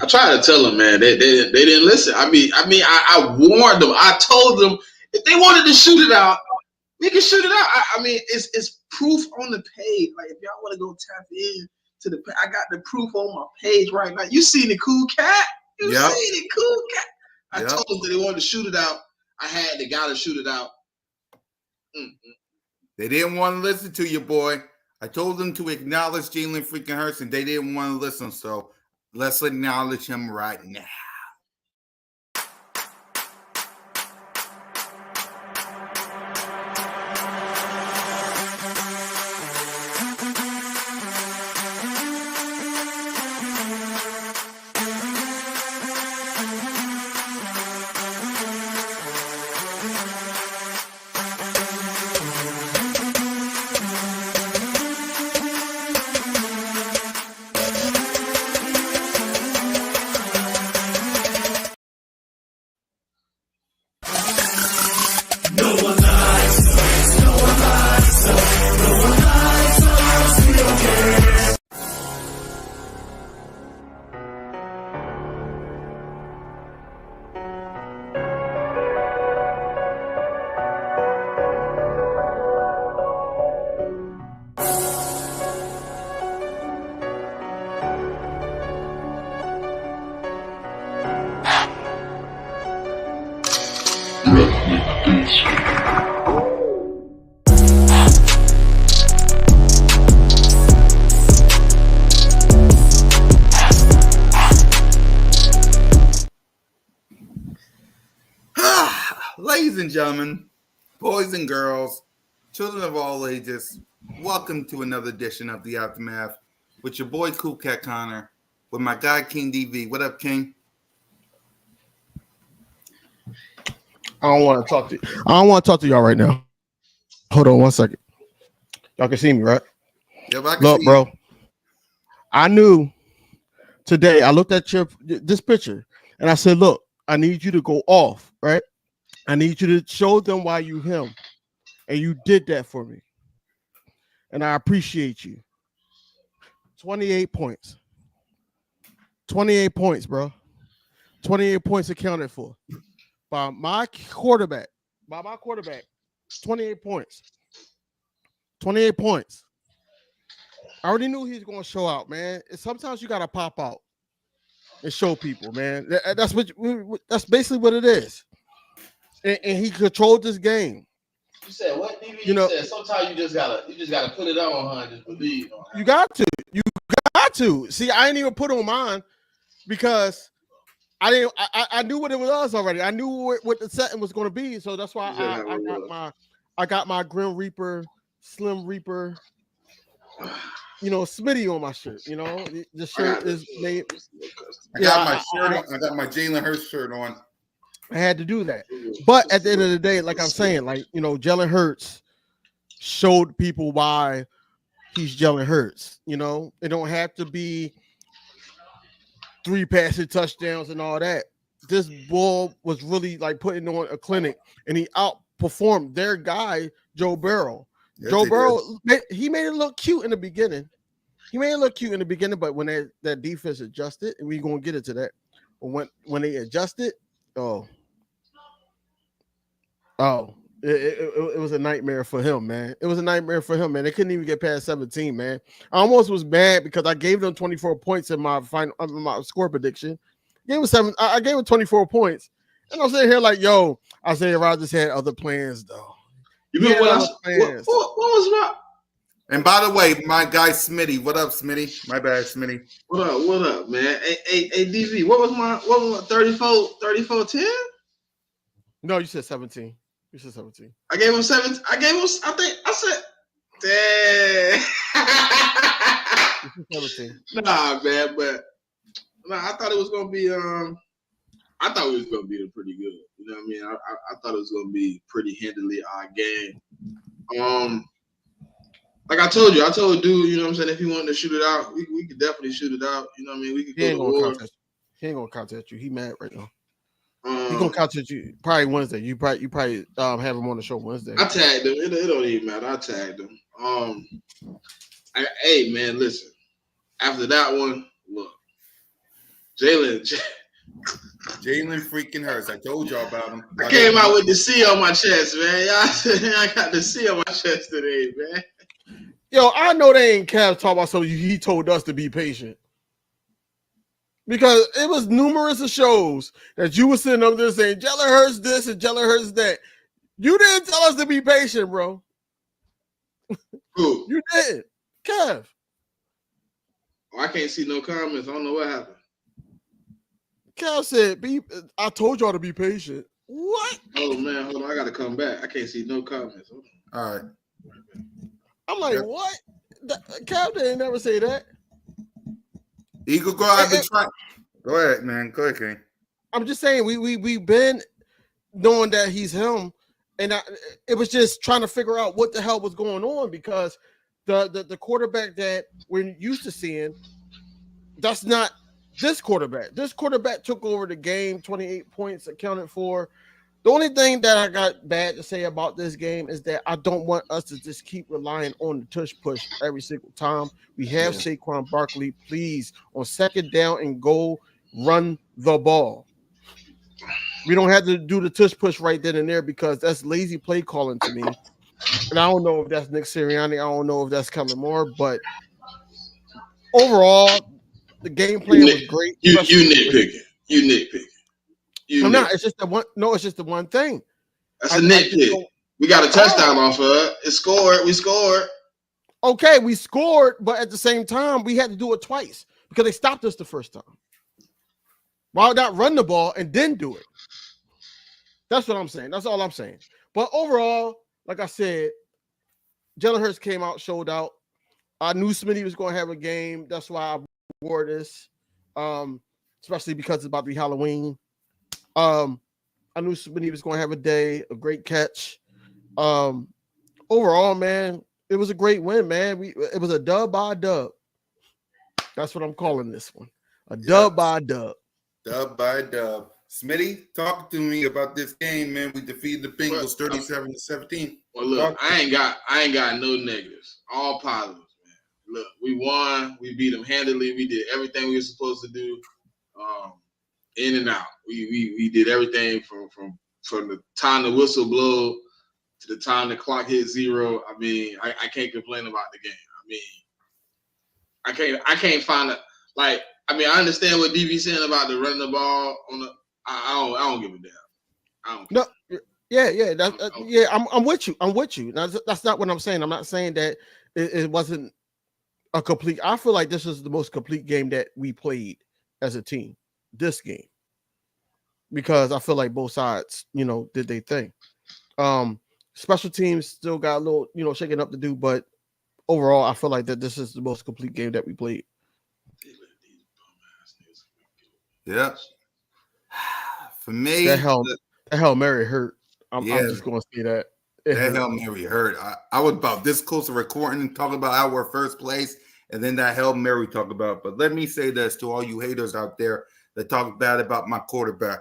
I tried to tell them, man. They didn't listen. I warned them. I told them if they wanted to shoot it out, we can shoot it out. It's proof on the page. Like if y'all want to go tap in to the, I got the proof on my page right now. You seen the cool cat? You seen the cool cat? I told them that they wanted to shoot it out. I had the guy to shoot it out. They didn't want to listen to you, boy. I told them to acknowledge Jalen freaking Hurts, and they didn't want to listen. So let's acknowledge him right now. Ladies and gentlemen, boys and girls, children of all ages, welcome to another edition of The Aftermath with your boy Cool Cat Connor, with my guy King DV. What up, King? I don't want to talk to you. I don't want to talk to y'all right now. Hold on 1 second. Y'all can see me, right? Yep, I can Look, see bro. you. I knew today. I looked at this picture and I said, "Look, I need you to go off, right? I need you to show them why you him, and you did that for me, and I appreciate you." 28 points. 28 points, bro. 28 points accounted for by my quarterback. 28 points. 28 points. I already knew he was going to show out, man. Sometimes you got to pop out and show people, man. That's basically what it is. And he controlled this game. You said what, DV? You said sometimes you just gotta put it on, huh? Just believe. You got to. You got to. See, I ain't even put on mine because I knew what it was already. I knew what the setting was going to be, so that's why I got my Grim Reaper, Slim Reaper, Smitty on my shirt. The shirt is made. I got my shirt on. I got my Jalen Hurts shirt on. I had to do that. But at the end of the day, like I'm saying, Jalen Hurts showed people why he's Jalen Hurts. It don't have to be 3 passing touchdowns and all that. This ball was really like putting on a clinic, and he outperformed their guy, Joe Burrow. Yes, Joe Burrow, he made it look cute in the beginning. But when that defense adjusted, and we're going to get into that, when they adjusted, it was a nightmare for him, man. It was a nightmare for him, man. They couldn't even get past 17, man. I almost was mad because I gave them 24 points in my my score prediction. I gave him 24 points, and I'm sitting here like, yo, Isaiah Rodgers had other plans, though. You know what was my? And by the way, my guy Smitty, what up, Smitty? My bad, Smitty. What up, man? Hey, DV, what was my 34-10? No, you said 17. You said 17. I gave him 7. I said, damn. 17. Nah, man, but I thought it was gonna be I thought it was gonna be pretty good. You know what I mean? I thought it was gonna be pretty handily our game. Like I told dude, you know what I'm saying, if he wanted to shoot it out, we could definitely shoot it out. You know what I mean? We could go to war. He ain't gonna contact you. He mad right now. He gonna contact you probably Wednesday. You probably have him on the show Wednesday. I tagged him. It don't even matter. I tagged him. Hey man, listen. After that one, look. Jalen freaking Hurts. I told y'all about him. I came out with the C on my chest, man. I got the C on my chest today, man. Yo, I know they ain't Cavs talking about so he told us to be patient. Because it was numerous of shows that you were sitting up there saying Jalen Hurts this and Jalen Hurts that. You didn't tell us to be patient, bro. Who? You did. Kev. Oh, I can't see no comments. I don't know what happened. Kev said, I told y'all to be patient. What? Oh, man, hold on. I got to come back. I can't see no comments. Hold on. All right. I'm like, what? Kev didn't never say that. Eagle Girl, I've been trying. Go ahead, man. Go ahead, King. I'm just saying, we've been knowing that he's him. And it was just trying to figure out what the hell was going on because the quarterback that we're used to seeing, that's not this quarterback. This quarterback took over the game, 28 points accounted for. The only thing that I got bad to say about this game is that I don't want us to just keep relying on the tush push every single time. We have Saquon Barkley. Please, on second down and goal, run the ball. We don't have to do the tush push right then and there because that's lazy play calling to me. And I don't know if that's Nick Sirianni. I don't know if that's Kellen Moore. But overall, the game plan was great. You nitpicking. I'm not. It's just the one. No, it's just the one thing. That's a nitpick. We got a touchdown off of it. It scored. We scored. Okay, we scored. But at the same time, we had to do it twice because they stopped us the first time. Why not run the ball and then do it? That's what I'm saying. That's all I'm saying. But overall, like I said, Jalen Hurts came out, showed out. I knew Smitty was going to have a game. That's why I wore this, especially because it's about to be Halloween. I knew Smitty was going to have a day, a great catch. Overall, man, it was a great win, man. It was a dub by dub. That's what I'm calling this one. A dub by dub. Dub by dub. Smitty, talk to me about this game, man. We defeated the Bengals 37-17. Well, look, I ain't got no negatives. All positives, man. Look, we won. We beat them handily. We did everything we were supposed to do. In and out. We did everything from the time the whistle blow to the time the clock hit zero. I mean, I can't complain about the game. I mean, I can't find it. Like, I mean, I understand what DB saying about the running the ball on the. I don't give a damn. I don't care. No, yeah, I'm with you. I'm with you. That's not what I'm saying. I'm not saying that it wasn't a complete. I feel like this is the most complete game that we played as a team. This game, because I feel like both sides, did their thing. Special teams still got a little, shaking up to do, but overall, I feel like that this is the most complete game that we played. Yeah. For me, that Hail Mary hurt. I'm just going to say that. That Hail Mary hurt. I was about this close to recording and talking about our first place, and then that Hail Mary talk about. But let me say this to all you haters out there that talk bad about my quarterback.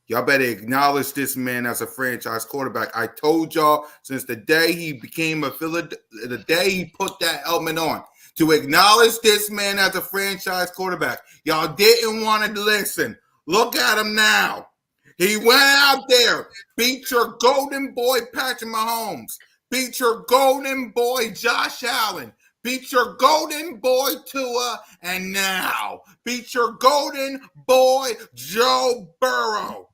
Y'all better acknowledge this man as a franchise quarterback. I told y'all since the day he became the day he put that helmet on, to acknowledge this man as a franchise quarterback. Y'all didn't want to listen. Look at him now. He went out there, beat your golden boy Patrick Mahomes, beat your golden boy Josh Allen, beat your golden boy Tua, and now beat your golden boy Joe Burrow.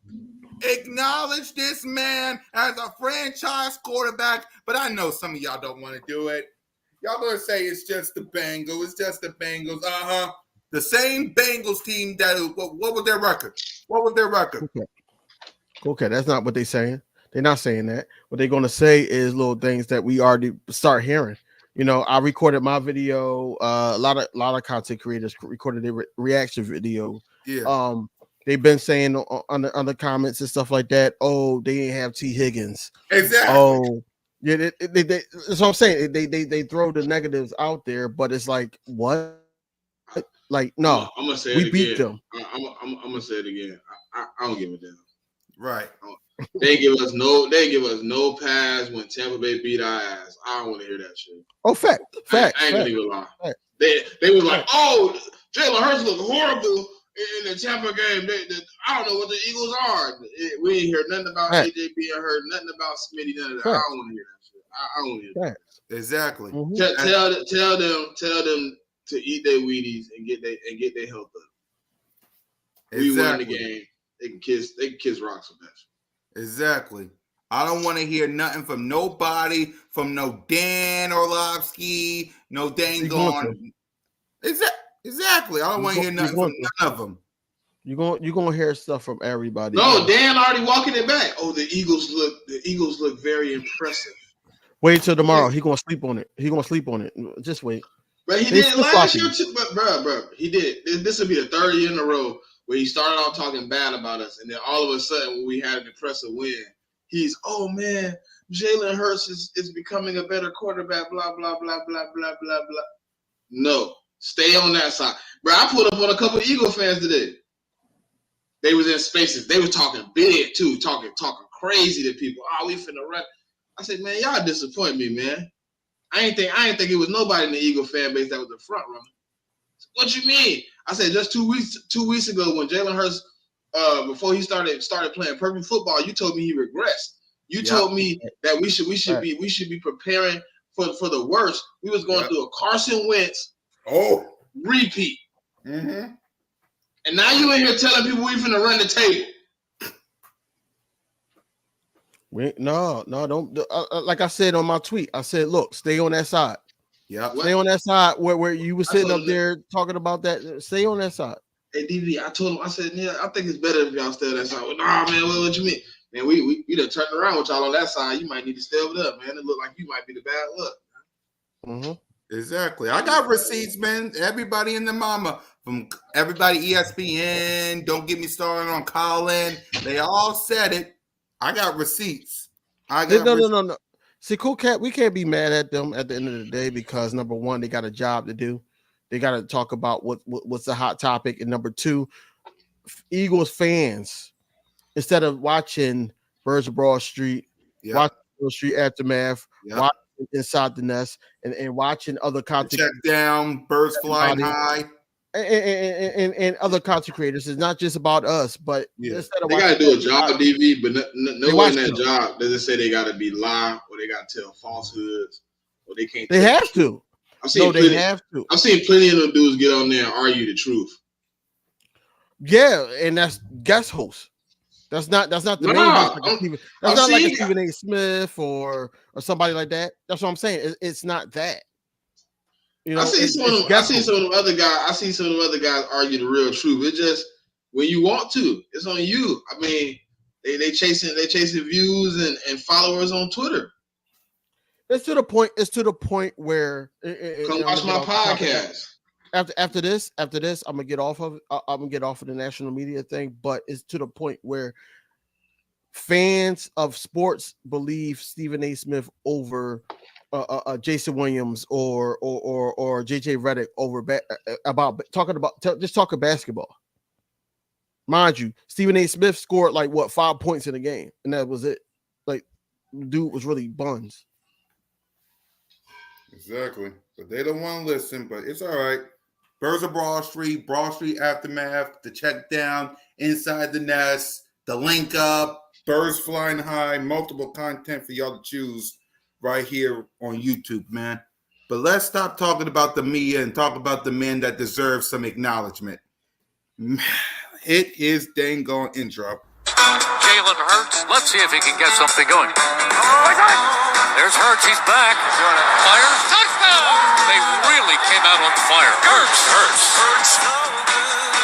Acknowledge this man as a franchise quarterback, but I know some of y'all don't want to do it. Y'all gonna say it's just the Bengals. It's just the Bengals. The same Bengals team that what was their record? What was their record? Okay, that's not what they're saying. They're not saying that. What they're gonna say is little things that we already start hearing. I recorded my video. A lot of content creators recorded their reaction video. Yeah. They've been saying on the comments and stuff like that. Oh, they didn't have T. Higgins. Exactly. Oh, yeah. That's what I'm saying. They throw the negatives out there, but it's like what? Like no, I'm gonna say it we again. beat them. I'm gonna say it again. I don't give a damn. Right. They give us no pass when Tampa Bay beat our ass. I don't want to hear that shit. Oh, fact. I ain't gonna even lie. They was like, oh, Jalen Hurts look horrible in the Tampa game, I don't know what the Eagles are. We ain't hear nothing about AJ being hurt, nothing about Smitty, none of that. I don't want to hear that shit. I don't want to hear that. Exactly. Tell them to eat their Wheaties and get their health up. We win the game. They can kiss rocks with that. Exactly. I don't want to hear nothing from nobody, from no Dan Orlovsky, no dang on. Exactly. I don't want to hear nothing from none of them. You're gonna hear stuff from everybody. No, Dan already walking it back. Oh, the Eagles look very impressive. Wait till tomorrow. He gonna sleep on it. Just wait. But he did last year too. But bro, he did. This will be the third year in a row where he started off talking bad about us, and then all of a sudden, when we had an impressive win, he's, oh man, Jalen Hurts is becoming a better quarterback. Blah blah blah blah blah blah blah. No, stay on that side, bro. I put up on a couple of Eagle fans today. They was in spaces. They was talking big too, talking crazy to people. Oh, we finna run. I said, man, y'all disappoint me, man. I ain't think it was nobody in the Eagle fan base that was the front runner. What you mean? I said just 2 weeks ago when Jalen Hurts, before he started playing perfect football, you told me he regressed. You told me that we should be preparing for the worst. We was going through a Carson Wentz repeat. Mm-hmm. And now you in here telling people we finna run the table. No, don't. Like I said on my tweet, I said, look, stay on that side. Yeah, stay on that side where you were sitting up there talking about that. Stay on that side. Hey, DV, I told him, I said, yeah, I think it's better if y'all stay on that side. Well, nah, man, what you mean? Man, we done turned around with y'all on that side. You might need to stay over there, man. It look like you might be the bad luck. Mm-hmm. Exactly. I got receipts, man. Everybody in the mama, from everybody ESPN, don't get me started on Colin. They all said it. I got receipts. No. See, Cool Cat, we can't be mad at them at the end of the day because number one, they got a job to do. They got to talk about what's the hot topic, and number two, Eagles fans, instead of watching Birds of Broad Street, watching Broad Street Aftermath, watching Inside the Nest, and watching other content. Check down, Birds Flying High. And other content creators. It's not just about us, but instead of they got to do a job, DV, but no one in that job doesn't say they got to be live or they got to tell falsehoods or they can't. They have to. They have to. I've seen plenty of them dudes get on there and argue the truth. Yeah, and that's guest host. That's not the main host. That's not like a Stephen A. Smith or somebody like that. That's what I'm saying. It's not that. You know, I see some of them other guys argue the real truth. It's just when you want to, it's on you. I mean, they chasing views and followers on Twitter. It's to the point where come watch my podcast. After this, I'm gonna get off of the national media thing, but it's to the point where fans of sports believe Stephen A. Smith over Jason Williams or JJ Redick over talking basketball. Mind you, Stephen A. Smith scored 5 points in the game, and that was it. Like, dude was really buns. Exactly, but they don't want to listen. But it's all right. Birds of Broad Street Aftermath, the check down, Inside the Nest, the link up, Birds Flying High, multiple content for y'all to choose right here on YouTube, man. But let's stop talking about the media and talk about the men that deserve some acknowledgement. It is dang gone intro. Jalen Hurts. Let's see if he can get something going. There's Hurts. He's back. Fires. Touchdown! They really came out on fire. Hurts.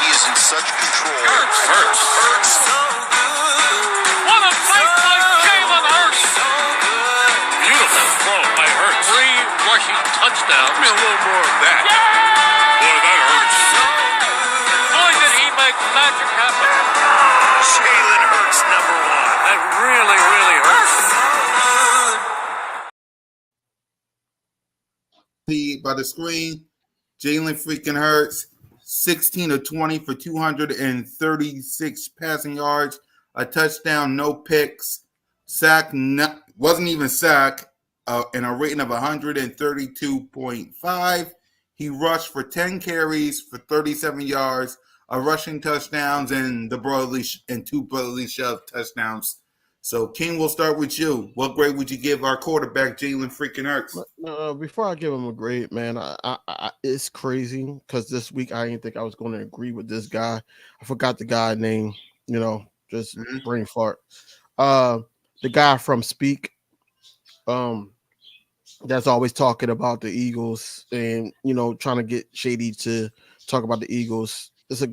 He is in such control. Hurts. What a fight by Jalen Hurts. Beautiful throw by Hurts. 3 rushing touchdowns. Give me a little more of that. Boy, that hurts. Boy, did he make magic happen. Jalen Hurts, number 1. That really, really hurts. By the screen, Jalen freaking Hurts, 16 of 20 for 236 passing yards, a touchdown, no picks, wasn't even sack, and a rating of 132.5. He rushed for 10 carries for 37 yards, rushing touchdowns and two brotherly shove touchdowns. So, King, we'll start with you. What grade would you give our quarterback, Jalen freaking Hurts? Before I give him a grade, man, it's crazy because this week I didn't think I was going to agree with this guy. I forgot the guy name. Just brain fart. The guy from Speak. That's always talking about the Eagles and trying to get Shady to talk about the Eagles. It's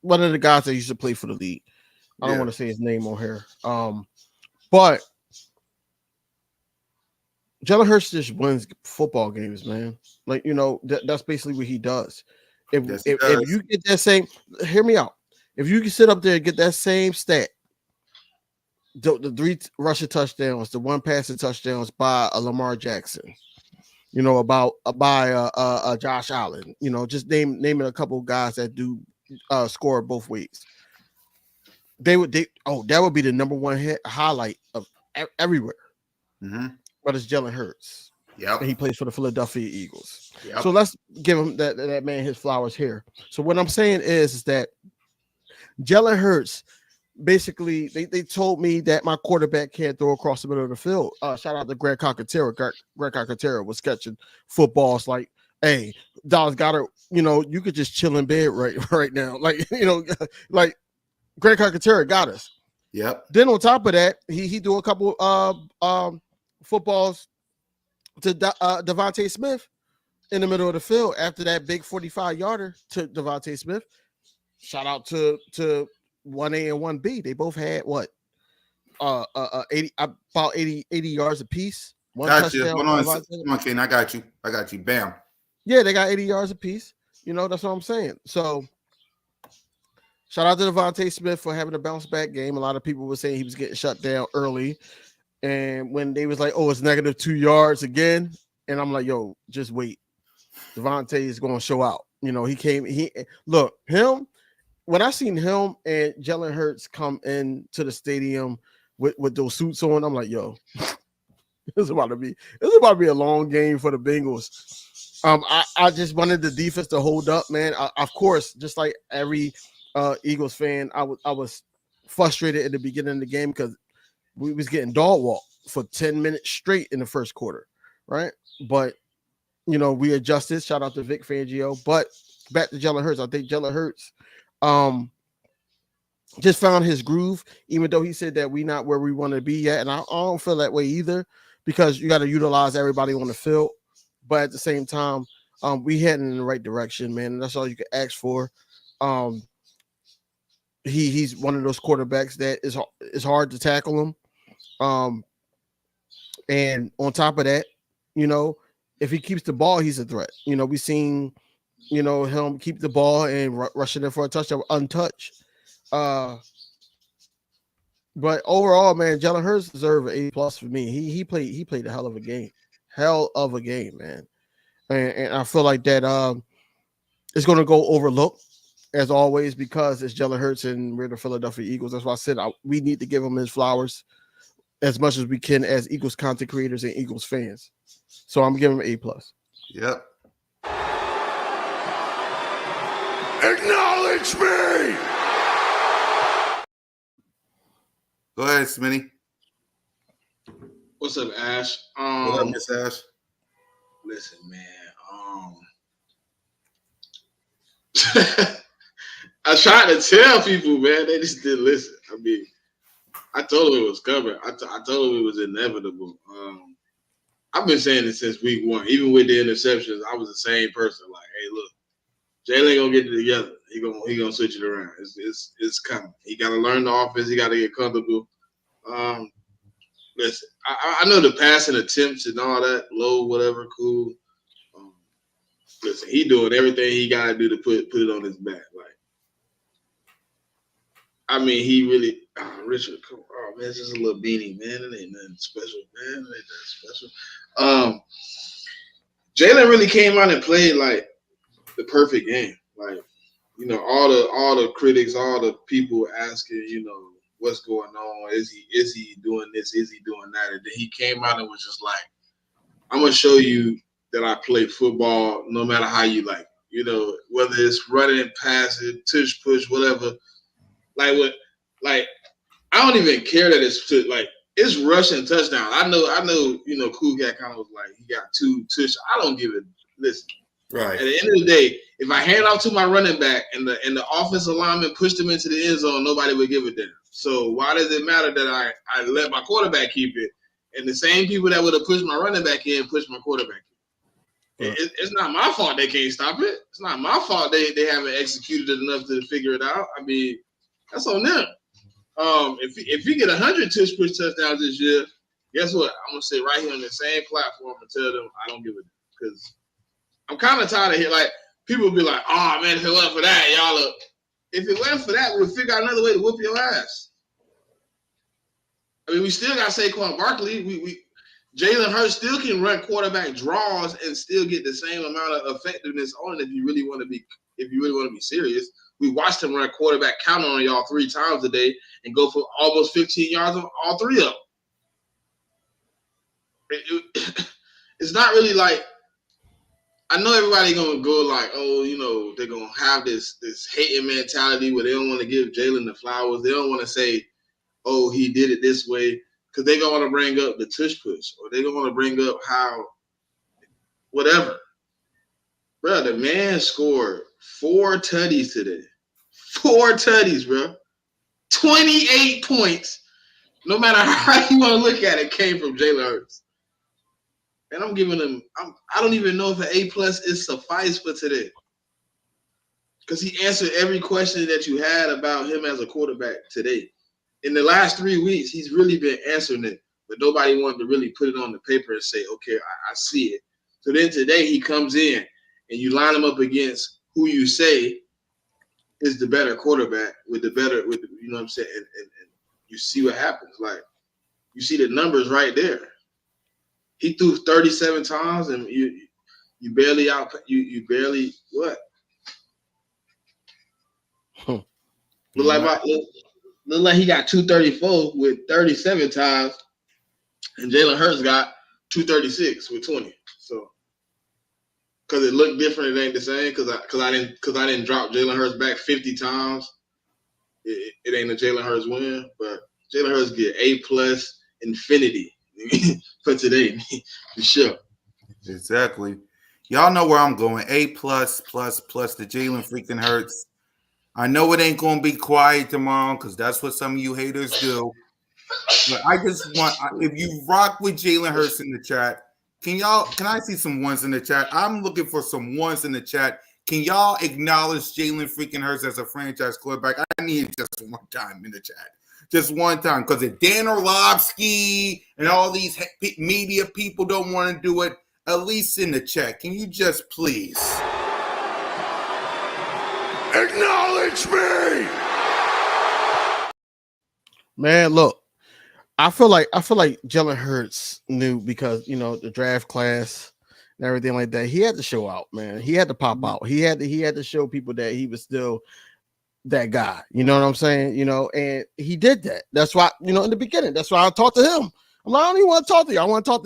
one of the guys that used to play for the league. I don't want to say his name on here. But Jalen Hurts just wins football games, man. Like, that's basically what he does. If you get that same, hear me out. If you can sit up there and get that same stat, the 3 rushing touchdowns, the 1 passing touchdowns by Lamar Jackson, by Josh Allen, just naming a couple of guys that do score both ways. That would be the number one highlight of everywhere. But it's Jalen Hurts. Yeah, and he plays for the Philadelphia Eagles. Yep. So let's give him that man his flowers here. So what I'm saying is that Jalen Hurts, basically, they told me that my quarterback can't throw across the middle of the field. Shout out to Greg Cockatera. Greg Cockatera was catching footballs like, hey, Dallas Goddard, you could just chill in bed right now. Like, like Greg Cockatera got us. Yep. Then on top of that, he threw a couple footballs to Devontae Smith in the middle of the field after that big 45-yarder to Devontae Smith. Shout out to 1A and 1B. They both had what? 80 yards apiece. One got you. touchdown. Come on, Ken. I got you. Bam. Yeah, they got 80 yards apiece. That's what I'm saying. So shout out to Devontae Smith for having a bounce back game. A lot of people were saying he was getting shut down early. And when they was like, oh, it's negative 2 yards again. And I'm like, yo, just wait. Devontae is going to show out. When I seen him and Jalen Hurts come into the stadium with those suits on, I'm like, yo, it's about to be a long game for the Bengals. I just wanted the defense to hold up, man. Of course, just like every Eagles fan, I was frustrated at the beginning of the game because we was getting dog walk for 10 minutes straight in the first quarter, right? But we adjusted. Shout out to Vic Fangio. But back to Jalen Hurts. I think Jalen Hurts just found his groove, even though he said that we not where we want to be yet. And I don't feel that way either, because you got to utilize everybody on the field. But at the same time, we heading in the right direction, man. And that's all you can ask for. He's one of those quarterbacks that is hard to tackle him. And on top of that, if he keeps the ball, he's a threat. We've seen, him keep the ball and rushing it for a touchdown untouched. But overall, man, Jalen Hurts deserves an A+ for me. He played a hell of a game, man. And I feel like that it's going to go overlooked as always because it's Jalen Hurts and we're the Philadelphia Eagles. That's why I said we need to give him his flowers as much as we can as Eagles content creators and Eagles fans. So I'm giving him A+. Yep. Acknowledge me! Go ahead, Smitty. What's up, Ash? What up, Miss Ash? Listen, man. I tried to tell people, man. They just didn't listen. I mean, I told them it was coming. I told them it was inevitable. I've been saying it since week 1. Even with the interceptions, I was the same person. Like, hey, look, Jalen gonna get it together. He gonna switch it around. It's coming. He gotta learn the offense. He gotta get comfortable. Listen, I know the passing attempts and all that, low, whatever, cool. Listen, he doing everything he gotta do to put it on his back. Like, I mean, he really, Richard. Oh man, it's just a little beanie, man. It ain't nothing special, man. It ain't nothing special. Jalen really came out and played like the perfect game. Like, all the critics, all the people asking, what's going on? Is he doing this? Is he doing that? And then he came out and was just like, I'm gonna show you that I play football no matter how you like. You know, whether it's running, passing, tush push, whatever. Like what? Like I don't even care that it's rushing touchdown. I know. You know, Cool Cat kind of was like he got 2 tush. I don't give it. Listen. Right. At the end of the day, if I hand off to my running back and the offensive lineman pushed him into the end zone, nobody would give a damn. So why does it matter that I let my quarterback keep it, and the same people that would have pushed my running back in pushed my quarterback in? It's not my fault they can't stop it. It's not my fault they haven't executed it enough to figure it out. I mean, that's on them. If you get 100 tush push touchdowns this year, guess what? I'm gonna sit right here on the same platform and tell them I don't give a damn because I'm kind of tired of hearing like people be like, "Oh man, if it wasn't for that, y'all look." If it wasn't for that, we'd figure out another way to whoop your ass. I mean, we still got Saquon Barkley. Jalen Hurts still can run quarterback draws and still get the same amount of effectiveness on it if you really want to be serious. We watched him run quarterback counter on y'all 3 times a day and go for almost 15 yards on all 3 of them. It's not really like. I know everybody gonna go like, oh, you know, they're gonna have this hating mentality where they don't want to give Jalen the flowers. They don't want to say, oh, he did it this way, because they're gonna want to bring up the tush push, or they're gonna want to bring up how whatever. Bro, the man scored 4 tutties today. 4 tutties, bro. 28 points. No matter how you want to look at it, came from Jalen Hurts. And I'm giving him. I don't even know if an A+ is suffice for today, because he answered every question that you had about him as a quarterback today. In the last 3 weeks, he's really been answering it, but nobody wanted to really put it on the paper and say, "Okay, I see it." So then today he comes in, and you line him up against who you say is the better quarterback you know what I'm saying, and you see what happens. Like you see the numbers right there. He threw 37 times, and you barely what? Look like he got 234 with 37 times, and Jalen Hurts got 236 with 20. So, because it looked different, it ain't the same. Because I didn't drop Jalen Hurts back 50 times. It ain't a Jalen Hurts win, but Jalen Hurts get A+ infinity for today, for sure. Exactly. Y'all know where I'm going. A+++ to Jalen freaking Hurts. I know it ain't gonna be quiet tomorrow because that's what some of you haters do. But I just want, if you rock with Jalen Hurts in the chat, can I see some ones in the chat? I'm looking for some ones in the chat. Can y'all acknowledge Jalen freaking Hurts as a franchise quarterback? I need it just one time in the chat. Just one time, because if Dan Orlovsky and all these media people don't want to do it, at least in the chat. Can you just please Acknowledge me! Man, look, I feel like Jalen Hurts knew, because you know the draft class and everything like that. He had to show out, man. He had to pop out. He had to show people that he was still that guy. You know what I'm saying? You know, and he did that. That's why, you know, in the beginning, that's why I talked to him. I'm like, I don't even want to talk to you. I want to talk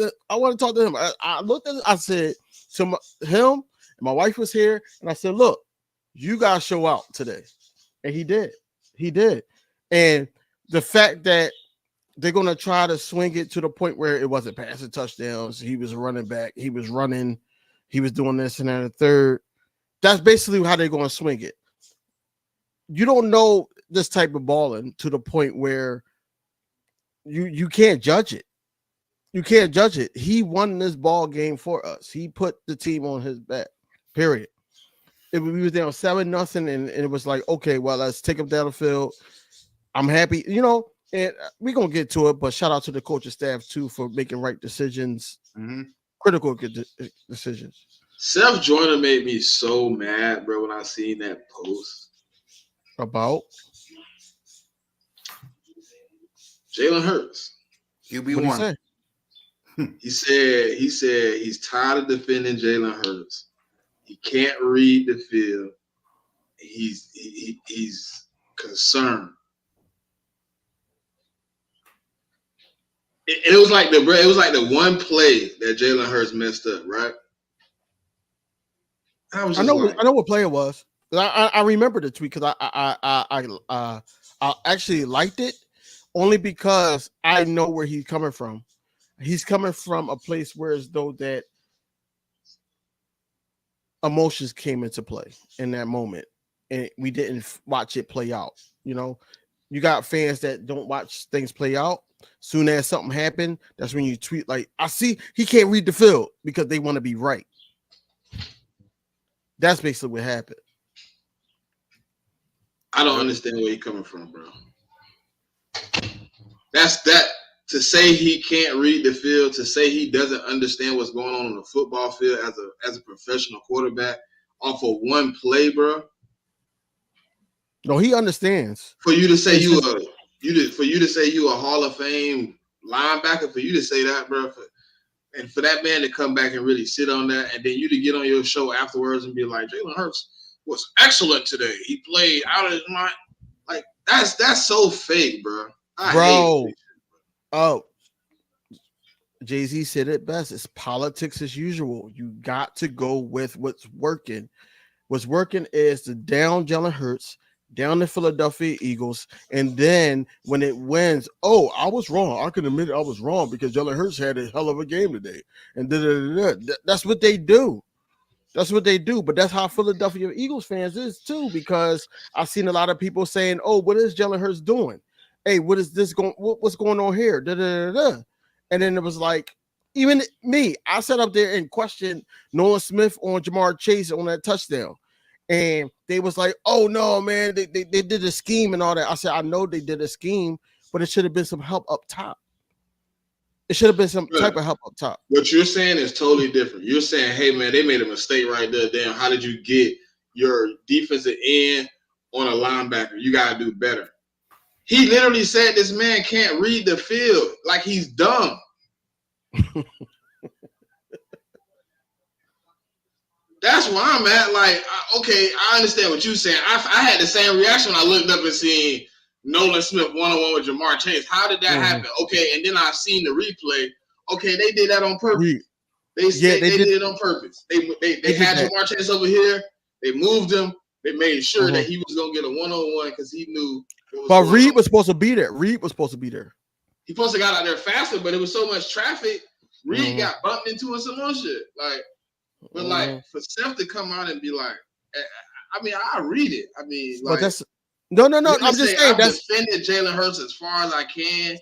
to him. I looked at it, I said to him, and my wife was here, and I said, look, you gotta show out today. And he did. He did. And the fact that they're gonna try to swing it to the point where it wasn't passing touchdowns, he was running back, he was running, he was doing this and that and third. That's basically how they're gonna swing it. You don't know this type of balling to the point where you can't judge it. You can't judge it. He won this ball game for us. He put the team on his back. Period. We was down 7-0, and it was like, okay, well, let's take him down the field. I'm happy, you know, and we're gonna get to it. But shout out to the coaching staff too for making right decisions, critical decisions. Seth Joyner made me so mad, bro, when I seen that post About Jalen Hurts. QB1. He said he's tired of defending Jalen Hurts. He can't read the field. He's concerned. It was like the one play that Jalen Hurts messed up, right? I was just like, I know what play it was. I remember the tweet because I actually liked it only because I know where he's coming from. He's coming from a place where as though that emotions came into play in that moment, and we didn't watch it play out. You know, you got fans that don't watch things play out. Soon as something happened, that's when you tweet like, "I see he can't read the field," because they want to be right. That's basically what happened. I don't understand where you're coming from, bro. That's that to say he can't read the field, to say he doesn't understand what's going on the football field as a professional quarterback off of one play, bro. No, he understands. For you to say It's for you to say you a Hall of Fame linebacker, for you to say that, bro, and for that man to come back and really sit on that, and then you to get on your show afterwards and be like, Jalen Hurts was excellent today. He played out of his mind. Like that's so fake, bro. I hate it. Oh, Jay-Z said it best. It's politics as usual. You got to go with what's working. What's working is the down Jalen Hurts, down the Philadelphia Eagles, and then when it wins, oh, I was wrong. I can admit I was wrong because Jalen Hurts had a hell of a game today. And that's what they do. That's what they do. But that's how Philadelphia Eagles fans is too, because I've seen a lot of people saying, oh, what is Jalen Hurts doing? Hey, what is this going? What's going on here? And then it was like, even me, I sat up there and questioned Nolan Smith on Jamar Chase on that touchdown. And they was like, oh no, man, they did a scheme and all that. I said, I know they did a scheme, but it should have been some help up top. It should have been some type of help up top. What you're saying is totally different. You're saying, hey, man, they made a mistake right there. Damn, how did you get your defensive end on a linebacker? You got to do better. He literally said this man can't read the field like he's dumb. That's where I'm at. Like, okay, I understand what you're saying. I had the same reaction when I looked up and seen Nolan Smith one-on-one with Jamar Chase. How did that happen? Okay, and then I've seen the replay. Okay, they did that on purpose. They did it on purpose. They had Jamar Chase over here. They moved him. They made sure that he was going to get a one-on-one because he knew. But Reed was supposed to be there. He supposed to got out there faster, but it was so much traffic. Reed got bumped into and some more shit. Like, but like for Seth to come out and be like, I mean, I read it. I mean, like, but that's no. I'm just saying I've defended Jalen Hurts as far as I can,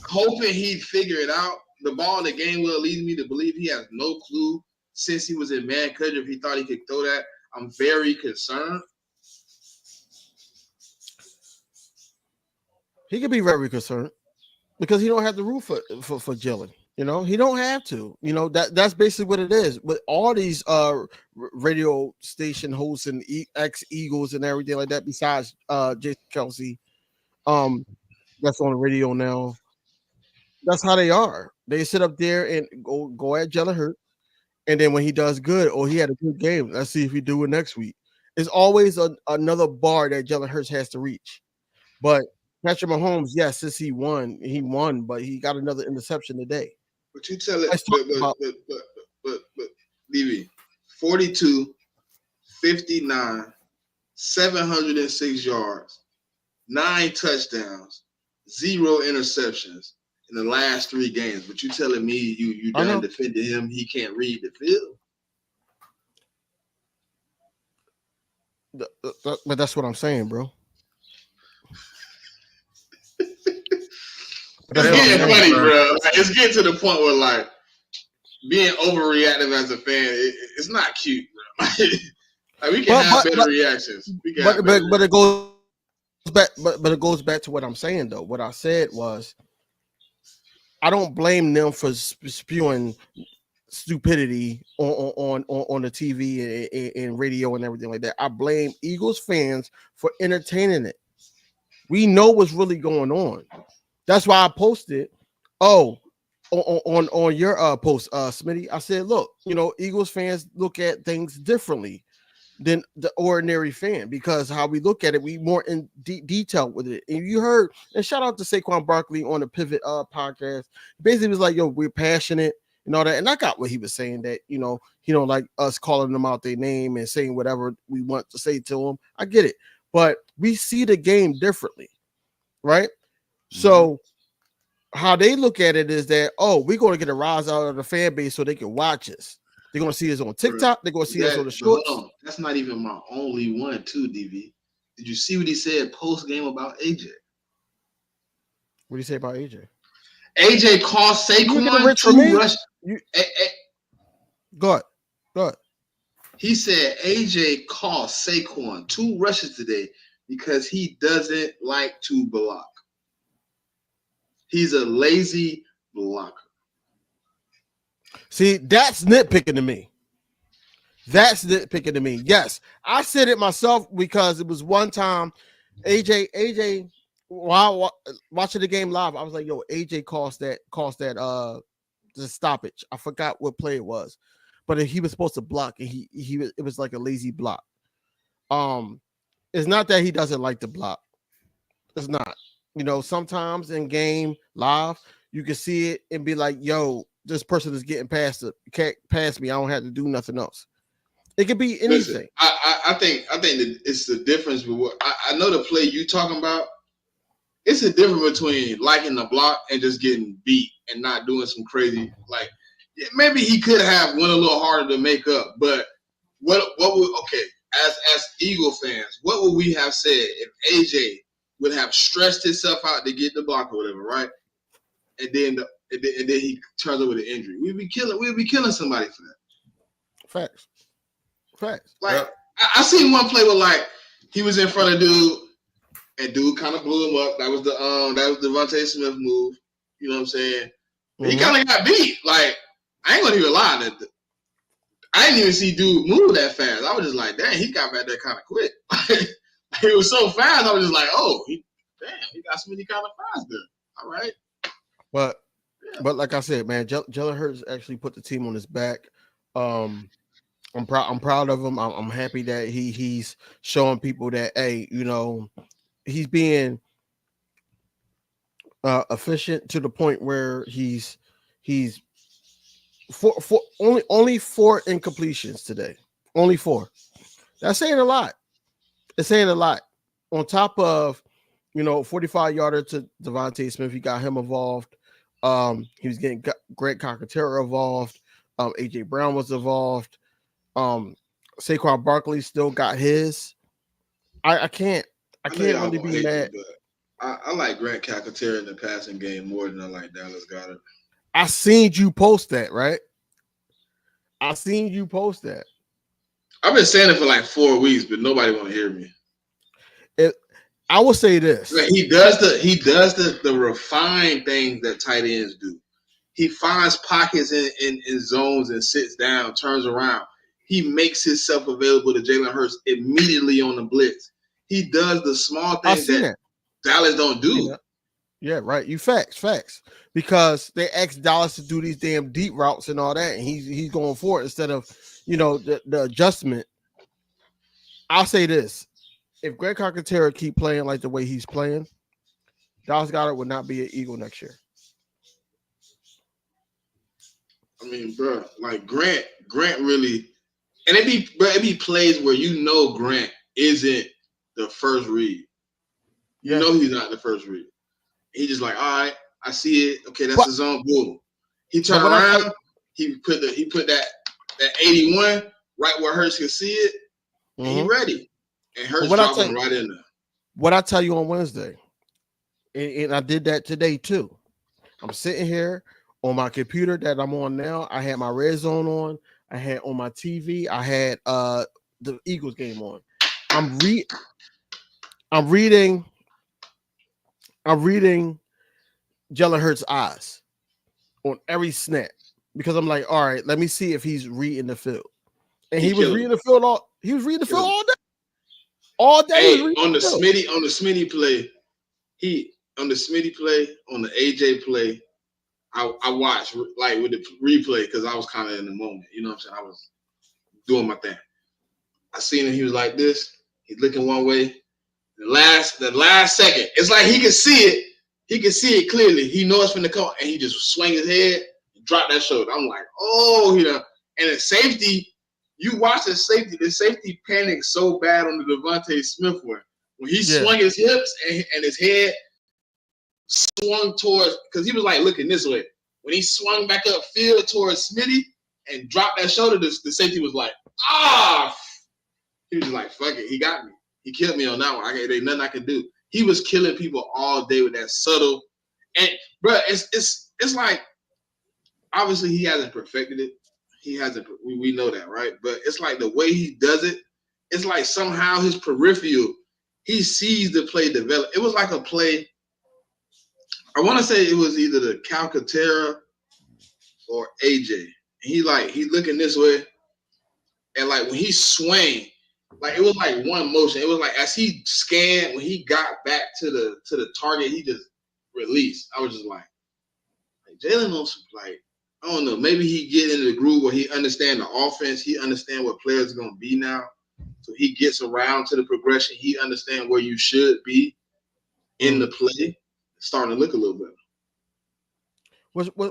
hoping he'd figure it out. The ball in the game will lead me to believe he has no clue since he was in man coverage if he thought he could throw that. I'm very concerned. He could be very concerned because he don't have the roof for Jalen. You know, he don't have to. You know, that's basically what it is. With all these radio station hosts and ex-Eagles and everything like that, besides Jason Kelsey, that's on the radio now. That's how they are. They sit up there and go at Jalen Hurts, and then when he does good, or he had a good game, let's see if he do it next week. It's always another bar that Jalen Hurts has to reach. But Patrick Mahomes, yes, since he won, but he got another interception today. But you tell it, but DB, 42, 59, 706 yards, 9 touchdowns, 0 interceptions in the last 3 games. But you telling me you done defended him, he can't read the field? But that's what I'm saying, bro. It's getting funny, bro. Like, it's getting to the point where, like, being overreactive as a fan, it's not cute, bro. Like, we can have better reactions. But it goes back. But it goes back to what I'm saying, though. What I said was, I don't blame them for spewing stupidity on the TV and radio and everything like that. I blame Eagles fans for entertaining it. We know what's really going on. That's why I posted, on your post, Smitty. I said, look, you know, Eagles fans look at things differently than the ordinary fan because how we look at it, we more in detail with it. And you heard, and shout out to Saquon Barkley on the Pivot podcast. Basically, it was like, yo, we're passionate. you know that. And I got what he was saying, that he don't like us calling them out their name and saying whatever we want to say to them. I get it, but we see the game differently, right? So how they look at it is that, we're going to get a rise out of the fan base so they can watch us. They're going to see us on TikTok. They're going to see us on the shorts. Hold on. That's not even my only one, too, DV. Did you see what he said post game about AJ? What do you say about AJ? AJ cost Saquon 2 rushes. Go ahead. He said AJ cost Saquon 2 rushes today because he doesn't like to block. He's a lazy blocker. See, that's nitpicking to me. Yes, I said it myself because it was one time AJ, while watching the game live, I was like, yo, AJ cost that the stoppage. I forgot what play it was, but he was supposed to block, and it was like a lazy block. It's not that he doesn't like to block. It's not. Sometimes in game live, you can see it and be like, yo, this person is getting past me. I don't have to do nothing else. It could be anything. Listen, I think that it's the difference with what I know the play you talking about. It's a difference between liking the block and just getting beat and not doing some crazy, like, maybe he could have went a little harder to make up, but what would, as Eagle fans, what would we have said if AJ would have stressed himself out to get the block or whatever, right? And then he turns over the injury. We'd be killing somebody for that. Facts. Like, I seen one play where, like, he was in front of dude, and dude kind of blew him up. That was the Devontae Smith move. You know what I'm saying? But he kind of got beat. Like, I ain't gonna even lie. I didn't even see dude move that fast. I was just like, dang, he got back there kind of quick. It was so fast. I was just like, oh, he got so many kind of fast there. All right. But like I said, man, Jalen Hurts actually put the team on his back. I'm proud of him. I'm happy that he's showing people that, hey, he's being efficient to the point where he's only 4 incompletions today. Only 4. That's saying a lot. It's saying a lot. On top of 45-yarder to Devontae Smith, he got him involved. He was getting Greg Cockatera involved. AJ Brown was involved. Saquon Barkley still got his. I can't really be mad. I like Grant Calcaterra in the passing game more than I like Dallas Goedert. I seen you post that, right? I seen you post that. I've been saying it for like 4 weeks, but nobody want to hear me. I will say this: he does the refined things that tight ends do. He finds pockets in zones and sits down, turns around. He makes himself available to Jalen Hurts immediately on the blitz. He does the small things that Dallas don't do. Yeah, right. You facts. Because they asked Dallas to do these damn deep routes and all that, and he's going for it instead of, the adjustment. I'll say this. If Greg Cockatera keep playing like the way he's playing, Dallas Goedert would not be an Eagle next year. I mean, bro, like Grant really, and it be plays where Grant isn't the first read. You know he's not the first read. He just like, all right, I see it. Okay, that's the zone. Boom. He turned around. He put that 81 right where Hurts can see it, and he ready. And Hurts dropped him right in there. What I tell you on Wednesday, and I did that today too. I'm sitting here on my computer that I'm on now. I had my red zone on. I had on my TV. I had the Eagles game on. I'm reading Jalen Hurts' eyes on every snap because I'm like, all right, let me see if he's reading the field. And he was reading the field all day. All day. Hey, on the Smitty play, on the AJ play, I watched like with the replay because I was kind of in the moment. You know what I'm saying? I was doing my thing. I seen him. He was like this. He's looking one way. The last second, it's like he can see it. He can see it clearly. He knows from the come, and he just swing his head, dropped that shoulder. I'm like, oh, you know. And the safety, you watch the safety panicked so bad on the Devontae Smith one. When he swung his hips and his head swung towards, because he was like looking this way. When he swung back upfield towards Smitty and dropped that shoulder, the safety was like, ah. He was like, fuck it, he got me. He killed me on that one. There's nothing I can do. He was killing people all day with that subtle. And bro, it's like, obviously he hasn't perfected it. He hasn't. We know that, right? But it's like the way he does it. It's like somehow his peripheral, he sees the play develop. It was like a play. I want to say it was either the Calcaterra or AJ. And he looking this way, and like when he swang, like it was like one motion. It was like as he scanned, when he got back to the target, he just released. I was just like Jalen knows, like, I don't know, maybe he get into the groove where he understand the offense, he understand what players are gonna be now. So he gets around to the progression, he understand where you should be in the play. It's starting to look a little better.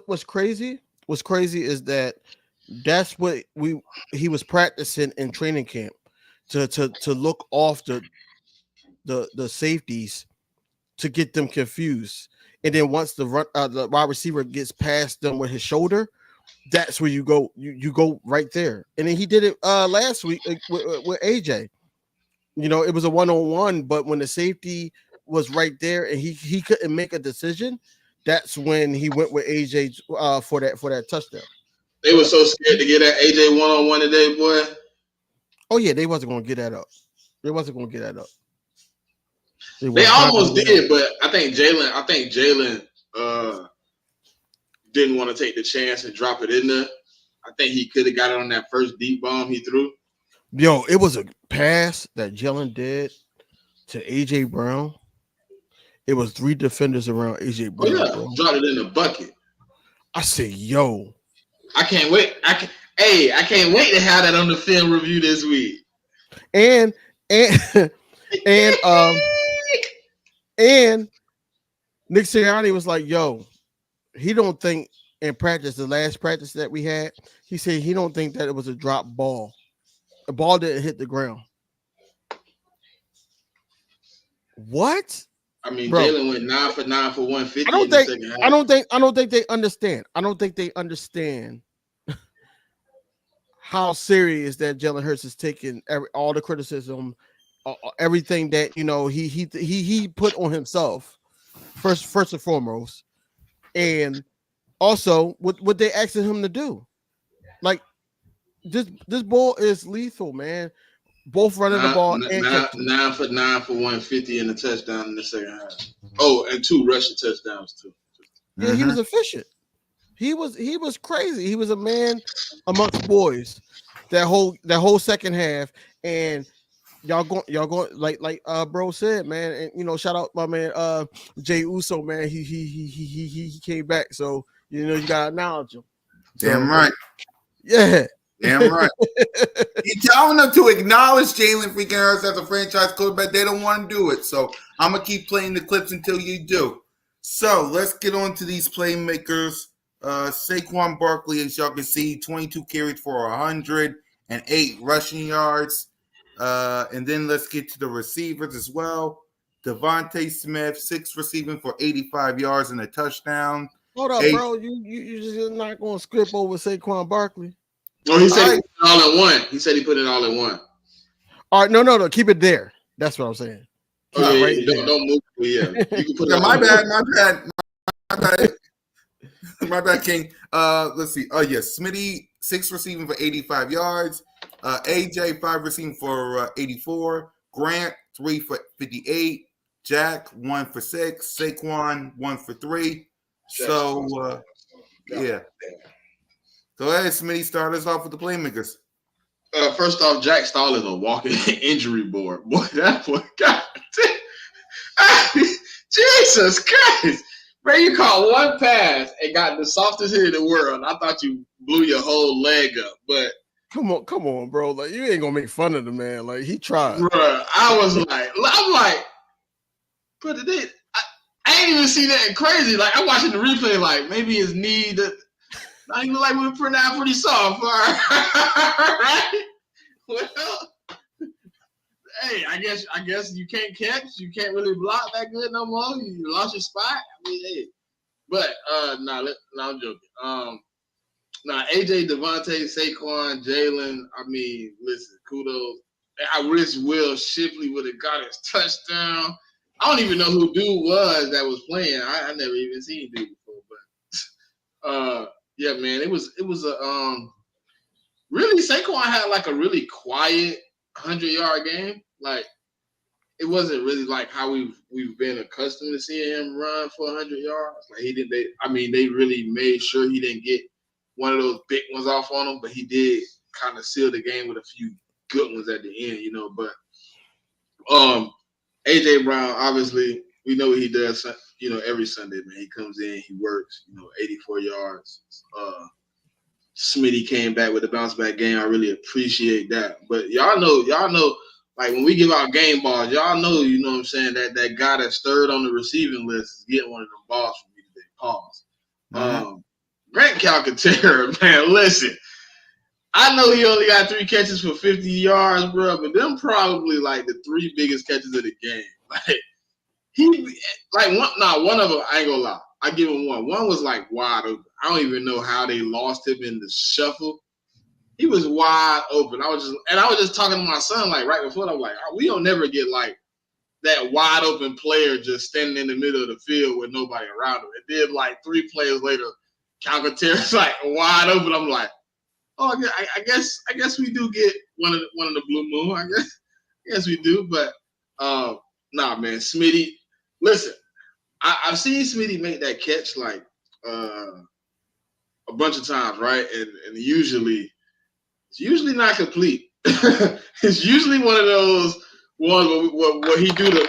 What's crazy? What's crazy is that's what he was practicing in training camp to look off the safeties to get them confused. And then once the wide receiver gets past them with his shoulder, that's where you go. You go right there. And then he did it last week with AJ. You know, it was a 1-on-1, but when the safety was right there and he couldn't make a decision, that's when he went with AJ for that touchdown. They were so scared to get that AJ 1-on-1 today, boy. Oh yeah, they wasn't gonna get that up. They wasn't gonna get that up. They almost did, but I think Jalen didn't want to take the chance and drop it in there. I think he could have got it on that first deep bomb he threw. Yo, it was a pass that Jalen did to AJ Brown. It was 3 defenders around AJ Brown. Oh, yeah. Bro. Dropped it in the bucket. I said, yo. I can't wait. I can't wait to have that on the film review this week. And Nick Sirianni was like, yo, he don't think in practice, the last practice that we had, he said he don't think that it was a drop ball. The ball didn't hit the ground. What? I mean, Jalen went 9 for 9 for 150. I don't think they understand. I don't think they understand how serious that Jalen Hurts is taking all the criticism, everything that he put on himself first and foremost, and also what they asking him to do. Like this ball is lethal, man. Both running the ball and 9 for 9 for 150 and a touchdown in the second half. Oh, and 2 rushing touchdowns too. Yeah, he was efficient. He was crazy. He was a man amongst boys that whole second half. And y'all going like bro said, man. And shout out my man Jay Uso, man. He came back, so you gotta acknowledge him. Damn right. Yeah. Damn right. You're telling them to acknowledge Jalen freaking Hurts as a franchise quarterback. They don't want to do it. So I'm gonna keep playing the clips until you do. So let's get on to these playmakers. Saquon Barkley, as y'all can see, 22 carries for 108 rushing yards. And then let's get to the receivers as well. Devontae Smith, 6 receiving for 85 yards and a touchdown. Hold up, bro. You just not going to skip over Saquon Barkley. Oh, he said he put it all in one. He said he put it all in one. All right, no. Keep it there. That's what I'm saying. Don't move. Yeah, you can put it. My bad, King. Let's see. Oh, yes. Smitty, 6 receiving for 85 yards. AJ, 5 receiving for 84. Grant, 3 for 58. Jack, 1 for 6. Saquon, 1 for 3. So, yeah. Go ahead, Smitty. Start us off with the playmakers. First off, Jack Stahl is a walking injury board. Boy, that boy, God damn. Jesus Christ. Bro, you caught one pass and got the softest hit in the world. I thought you blew your whole leg up, but come on, bro. Like, you ain't gonna make fun of the man. Like, he tried. Bro, I'm like, but I ain't even see that crazy. Like, I'm watching the replay, like maybe his knee. Now you look like we were pretty soft. All right. Well, hey, I guess you can't catch. You can't really block that good no more. You lost your spot. I mean, hey. But I'm joking. AJ, Devontae, Saquon, Jalen. I mean, listen, kudos. I wish Will Shipley would have got his touchdown. I don't even know who dude was that was playing. I never even seen dude before. But yeah, man, it was a really Saquon had like a really quiet 100-yard game. Like it wasn't really like how we've been accustomed to seeing him run for 100 yards. Like they really made sure he didn't get one of those big ones off on him, but he did kind of seal the game with a few good ones at the end, But AJ Brown, obviously, we know what he does, every Sunday, man. He comes in, he works, 84 yards. Smitty came back with a bounce back game. I really appreciate that. But y'all know, like when we give out game balls, y'all know, you know what I'm saying, that guy that's third on the receiving list is getting one of them balls from me today. Pause. Mm-hmm. Grant Calcaterra, man, listen. I know he only got 3 catches for 50 yards, bro, but them probably like the 3 biggest catches of the game. Like one of them, I ain't gonna lie. I give him one. One was like wide open. I don't even know how they lost him in the shuffle. He was wide open. I was just talking to my son like right before. I'm like, we don't never get like that wide open player just standing in the middle of the field with nobody around him. It did like 3 players later, Calcaterra's like wide open. I'm like, oh, I guess we do get one of the blue moon. I guess we do. But nah, man, Smitty. Listen, I've seen Smitty make that catch like a bunch of times, right? And it's usually not complete. It's usually one of those ones where he do the,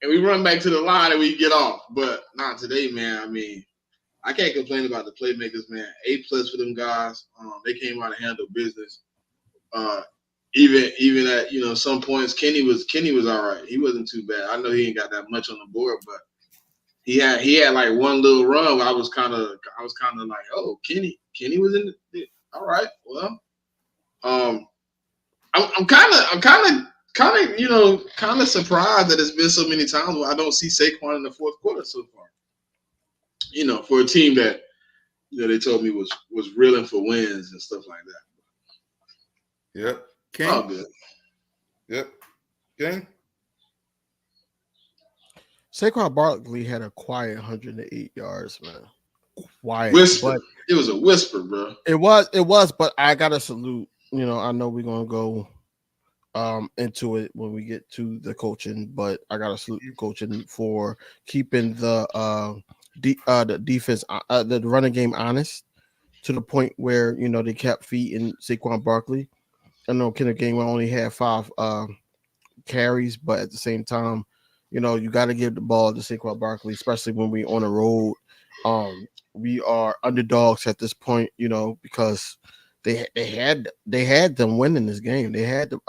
and we run back to the line and we get off. But not today, man. I mean, I can't complain about the playmakers, man. A+ for them guys. They came out and handled business. Even at some points, Kenny was all right. He wasn't too bad. I know he ain't got that much on the board, but he had like one little run where I was kind of like, oh, Kenny was in the all right. Well, I'm kind of surprised that it's been so many times where I don't see Saquon in the fourth quarter so far. For a team that they told me was reeling for wins and stuff like that. Yep. King. Oh, good. Yep. King. Saquon Barkley had a quiet 108 yards, man. Quiet. Whisper. It was a whisper, bro. It was, but I gotta salute. I know we're gonna go into it when we get to the coaching, but I gotta salute you coaching for keeping the defense, the running game honest to the point where they kept feeding Saquon Barkley. I know Kenneth Gainwell only had 5 carries, but at the same time, you got to give the ball to Saquon Barkley, especially when we're on the road. We are underdogs at this point, because they had them winning this game. They had the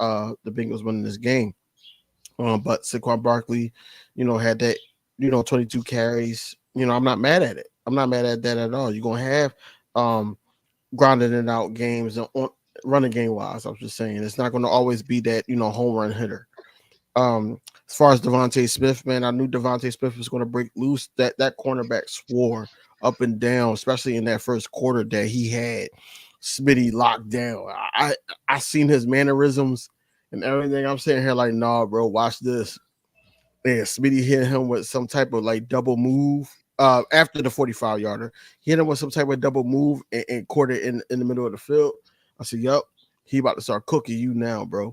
Bengals winning this game. But Saquon Barkley, had that, 22 carries. I'm not mad at it. I'm not mad at that at all. You're gonna have grounded it out games on running game wise. I was just saying it's not going to always be that home run hitter. As far as Devontae Smith, man, I knew Devontae Smith was going to break loose. That cornerback swore up and down, especially in that first quarter, that he had Smitty locked down. I seen his mannerisms and everything. I'm sitting here like, nah, bro, watch this. And Smitty hit him with some type of like double move after the 45-yarder. He hit him with some type of double move and caught it in the middle of the field. I said, yep, he about to start cooking you now, bro.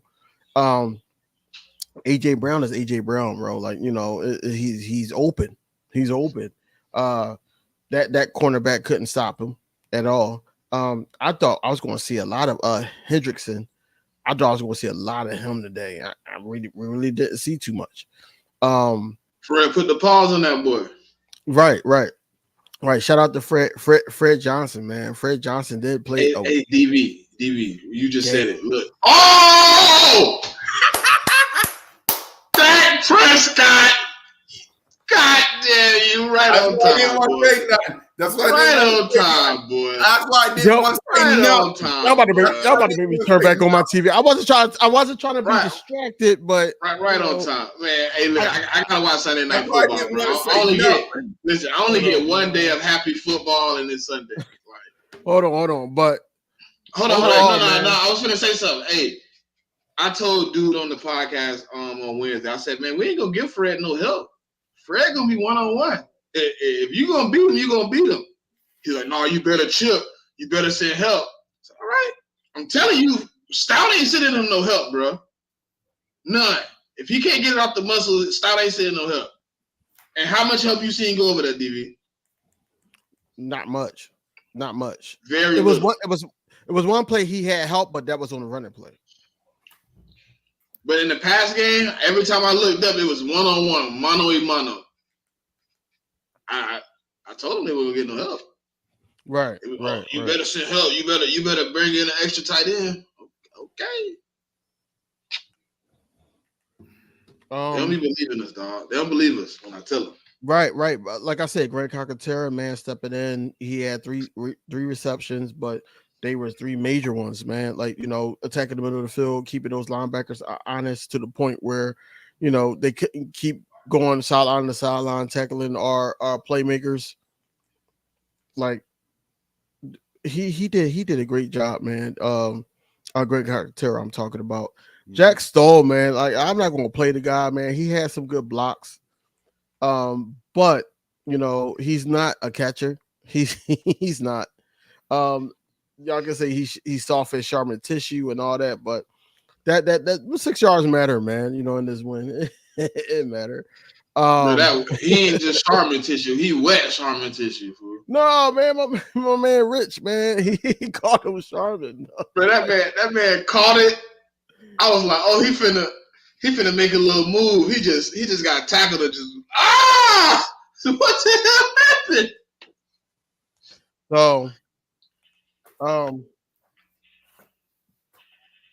AJ Brown is AJ Brown, bro. Like, he's open. He's open. That cornerback couldn't stop him at all. I thought I was going to see a lot of Hendrickson. I thought I was going to see a lot of him today. I really didn't see too much. Fred put the pause on that boy. Right. Shout out to Fred Johnson, man. Fred Johnson did play. Hey, DV, you just said it. Look. Oh! Dak Prescott. God damn, you right on why I didn't time, want boy. to say nothing. That's why I Right didn't on want to say time, nothing. boy. That's why I didn't Yo, want to say Right nothing. on time. Y'all about bro. to make me turn back on my TV. I wasn't trying to be Right. distracted, but Right you on know, time, man. Hey, look, I gotta watch Sunday night That's why I football, didn't bro. want to I say only get nothing. listen. I only Hold get on, one man. day of happy football, and it's Sunday. Like, hold on. But hold on. overall, No. man, I was gonna say something. Hey, I told dude on the podcast on Wednesday. I said, man, we ain't gonna give Fred no help. Fred gonna be 1-on-1. If you gonna beat him, you gonna beat him. He's like, no, you better chip. You better send help. I said, all right. I'm telling you, Stout ain't sending him no help, bro. None. If he can't get it off the muscle, Stout ain't sending no help. And how much help you seen go over that, DV? not much. Very It was little. it was one play he had help, but that was on the running play. But in the past game, every time I looked up, it was 1-on-1, mano a mano. I told him they weren't gonna get no help. Right. You better send help. You better bring in an extra tight end. Okay. They don't even believe in us, dog. They don't believe us when I tell them. Right. Like I said, Greg Calcaterra, man, stepping in. He had three receptions, but they were three major ones, man. Like, you know, attacking the middle of the field, keeping those linebackers honest to the point where, you know, they couldn't keep going sideline to sideline, tackling our playmakers. Like he did a great job, man. Greg Calcaterra, I'm talking about. Jack Stoll, man. Like, I'm not gonna play the guy, man. He had some good blocks. But you know, he's not a catcher. He's not. Y'all can say he's soft as Charmin tissue and all that, but that 6 yards matter, man. You know, in this win, it matter. Bro, he ain't just Charmin tissue. He wet Charmin tissue, fool. No, man, my man Rich, man, he caught him with Charmin. Bro, that man caught it. I was like, oh, he finna make a little move. He just got tackled and just what the hell happened? So,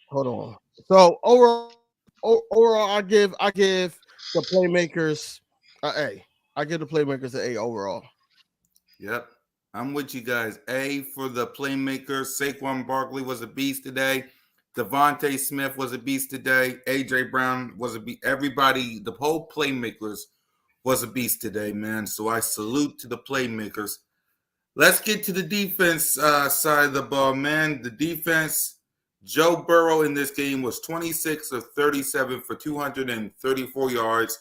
hold on. So overall, I give the playmakers an A. I give the playmakers an A overall. Yep. I'm with you guys. A for the playmakers. Saquon Barkley was a beast today. Devontae Smith was a beast today. AJ Brown was a beast. Everybody, the whole playmakers was a beast today, man. So I salute to the playmakers. Let's get to the defense side of the ball, man. The defense, Joe Burrow in this game was 26 of 37 for 234 yards,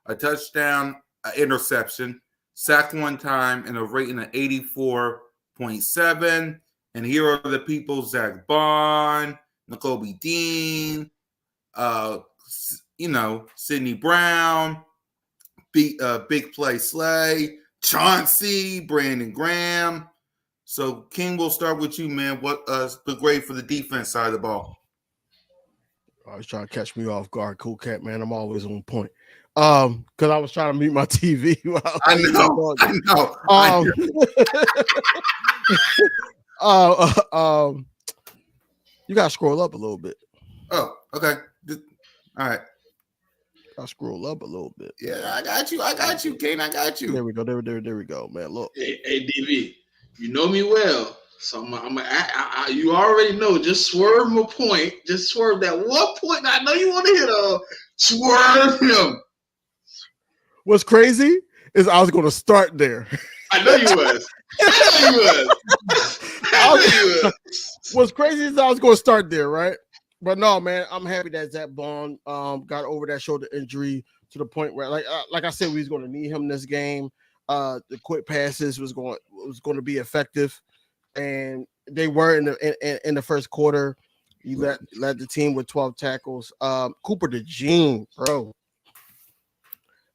a touchdown, an interception, sacked one time, and a rating of 84.7. And here are the people: Zach Bond, N'Kobe Dean, Sidney Brown, Big Play Slay, Chauncey, Brandon Graham. So, King, we'll start with you, man. What the grade for the defense side of the ball? I was trying to catch me off guard, Cool Cat, man. I'm always on point. Because I was trying to mute my TV. I know. You gotta scroll up a little bit. Oh, okay. All right. I'll scroll up a little bit. Yeah, I got you, Kane. I got you. There we go. There we go, man. Look. Hey, DV, you know me well, so you already know. Just swerve my point. Just swerve that one point. I know you want to hit swerve him. What's crazy is I was going to start there. I know you was. What's crazy is I was going to start there, right? But no, man, I'm happy that Zach Bond got over that shoulder injury to the point where, like I said, we was going to need him this game. The quick passes was going to be effective, and they were in the first quarter. He led the team with 12 tackles. Cooper DeJean, bro,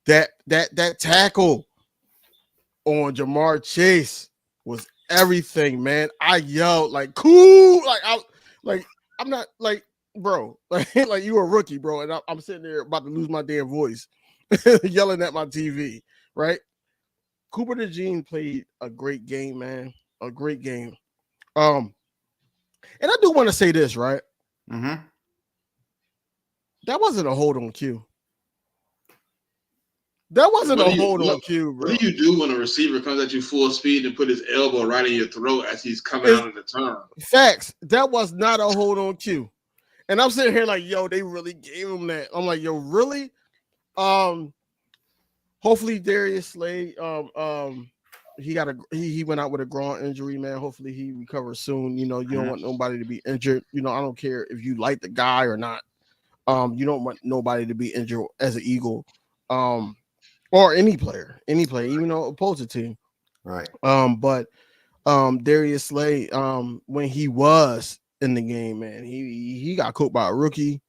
that tackle on Jamar Chase was everything, man. I yelled like cool, I'm not like, bro, like you a rookie, bro, and I'm sitting there about to lose my damn voice, yelling at my TV, right? Cooper DeJean played a great game, man, a great game. And I do want to say this, right? Mm-hmm. That wasn't a hold on cue. That wasn't What a do you hold what, on cue, bro. what do you do when a receiver comes at you full speed and put his elbow right in your throat as he's coming It's out of the turn? facts. That was not a hold on cue. And I'm sitting here like, yo, they really gave him that. I'm like, yo, really? Hopefully Darius Slade, he went out with a groin injury, man. Hopefully he recovers soon. You know, you don't want nobody to be injured. You know, I don't care if you like the guy or not. You don't want nobody to be injured as an Eagle, or any player, even though opposing team. Right. But Darius Slade, when he was in the game, man, he got cooked by a rookie.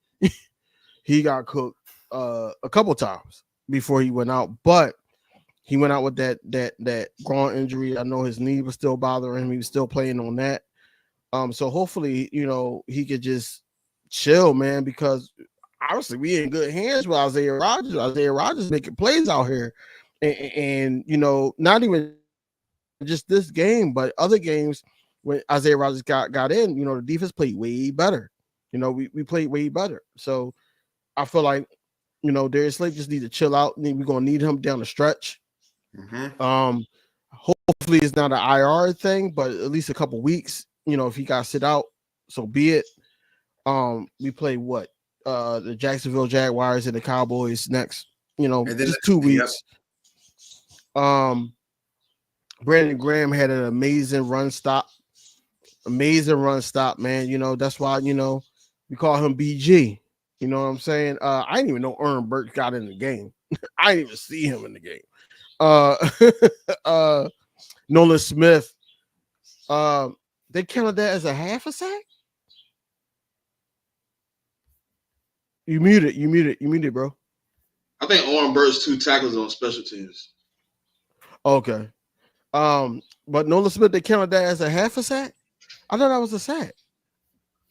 He got cooked a couple times before he went out, but he went out with that groin injury. I know his knee was still bothering him. He was still playing on that. So hopefully, you know, he could just chill, man, because obviously we in good hands with Isaiah Rodgers. Isaiah Rodgers making plays out here. And you know, not even just this game, but other games when Isaiah Rodgers got in, you know, the defense played way better. You know, we played way better. So I feel like, you know, Darius Slade just need to chill out. We're gonna need him down the stretch. Hopefully it's not an IR thing, but at least a couple weeks. You know, if he got to sit out, so be it. We play what? The Jacksonville Jaguars and the Cowboys next. You know, just 2 weeks. Yep. Brandon Graham had an amazing run stop, man. You know, that's why, you know, we call him BG. You know what I'm saying? I didn't even know Aaron Burke got in the game. I didn't even see him in the game. Nolan Smith, they counted that as a half a sack. You muted, bro. I think Oren Burks 2 tackles on special teams. Okay. But Nolan Smith, they counted that as a half a sack. I thought that was a sack.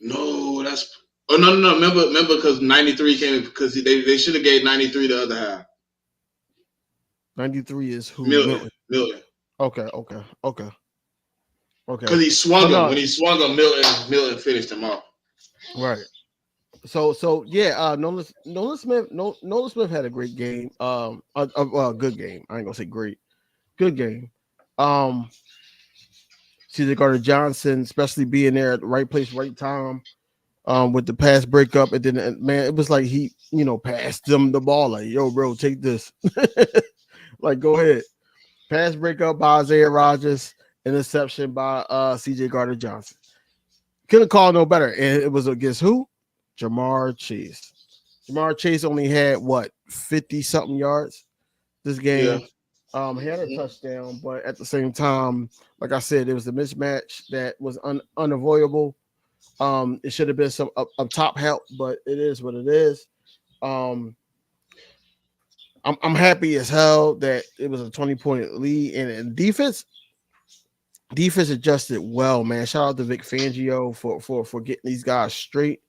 No, that's no. Remember, because 93 came because they should have gave 93 the other half. 93 is who? Milton. Okay. Because he swung him. When he swung him, Milton finished him off. Right. So yeah, Nolan Smith had a great game. A good game. I ain't gonna say great. Good game. CJ Gardner-Johnson, especially being there at the right place, right time, with the pass breakup, and then man, it was like he, you know, passed them the ball like, yo, bro, take this. Like, go ahead. Pass breakup by Isaiah Rodgers, interception by CJ Gardner-Johnson. Couldn't call no better. And it was against who? Jamar Chase. Jamar Chase only had what, 50-something yards this game. Yeah. He had a touchdown, but at the same time, like I said, it was a mismatch that was unavoidable. It should have been some up top help, but it is what it is. I'm happy as hell that it was a 20-point lead, and defense adjusted well, man. Shout out to Vic Fangio for getting these guys straight.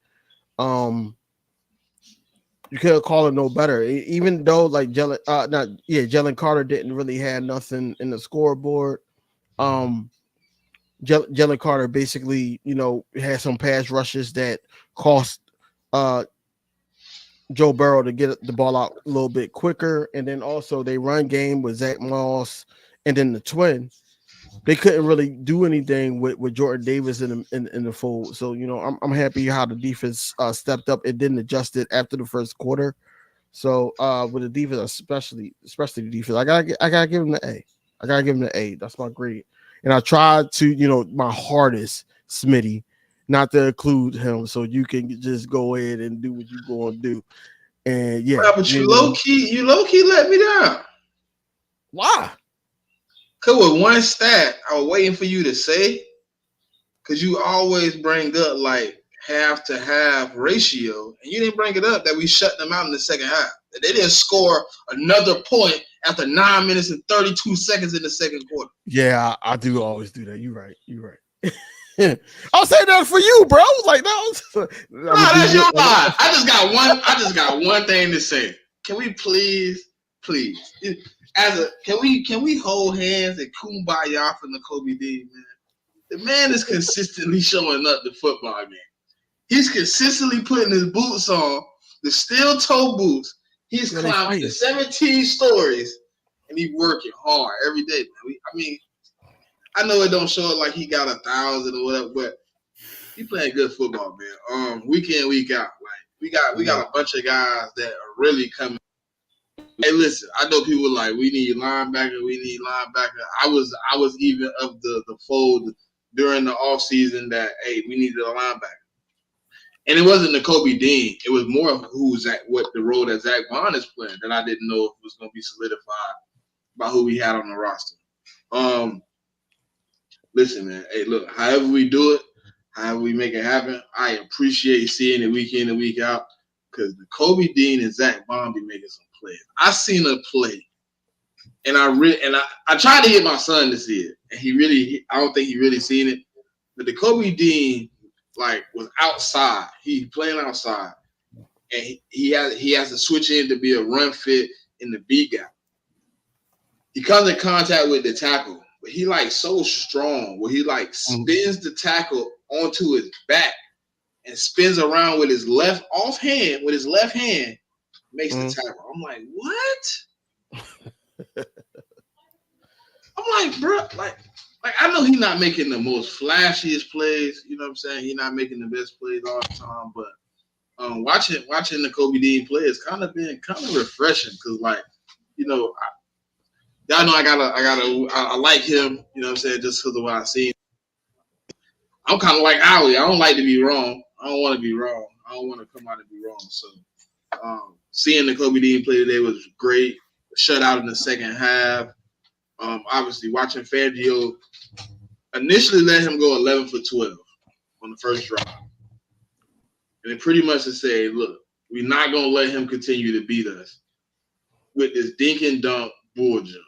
You could call it no better, even though like Jalen Carter didn't really have nothing in the scoreboard. Jalen Carter basically, you know, had some pass rushes that cost Joe Burrow to get the ball out a little bit quicker, and then also they run game with Zach Moss and then the twin. They couldn't really do anything with Jordan Davis in the fold. So, you know, I'm happy how the defense stepped up and didn't adjust it after the first quarter. So with the defense, especially the defense, I gotta give him the A. I gotta give him the A. That's my grade. And I tried to, you know, my hardest, Smitty, not to include him, so you can just go ahead and do what you're going to do. And yeah, but you low key let me down. Why? Cause with one stat I was waiting for you to say, because you always bring up like half to half ratio, and you didn't bring it up that we shut them out in the second half. They didn't score another point after 9 minutes and 32 seconds in the second quarter. Yeah, I do always do that. You're right. I was saying that for you, bro. I was like, no, that's your lie. I just got one thing to say. Can we please, can we hold hands and kumbaya from the Kobe D, man? The man is consistently showing up the football game. He's consistently putting his boots on, the steel toe boots. He's Yeah, they climbing fighting. the 17 stories, and he working hard every day. I mean, I know it don't show it like he got 1,000 or whatever, but he playing good football, man. Week in, week out. Like we got a bunch of guys that are really coming. Hey, listen, I know people are like, we need linebacker. I was even of the fold during the offseason that, hey, we needed a linebacker. And it wasn't the Kobe Dean. It was more of what the role that Zach Bond is playing that I didn't know if it was going to be solidified by who we had on the roster. Listen, man. Hey, look, however we do it, however we make it happen, I appreciate seeing it week in and week out because the Kobe Dean and Zach Bond be making some plays. I seen a play, and I tried to get my son to see it, and I don't think he really seen it. But the Kobe Dean was outside. He playing outside, and he has to switch in to be a run fit in the B gap. He comes in contact with the tackle, but he so strong where he spins the tackle onto his back and spins around with his left hand, makes the tackle. I'm like, what? I'm like, bro, I know he's not making the most flashiest plays. You know what I'm saying? He's not making the best plays all the time, but watching the Kobe Dean play has kind of been refreshing because, y'all know I like him. You know what I'm saying? Just because of what I seen. I'm kind of like Howie. I don't like to be wrong. I don't want to be wrong. I don't want to come out and be wrong. So, seeing the Kobe Dean play today was great. Shutout in the second half. Obviously, watching Fangio initially let him go 11 for 12 on the first drive. And it pretty much to say, look, we're not going to let him continue to beat us with this dink and dunk bull jump.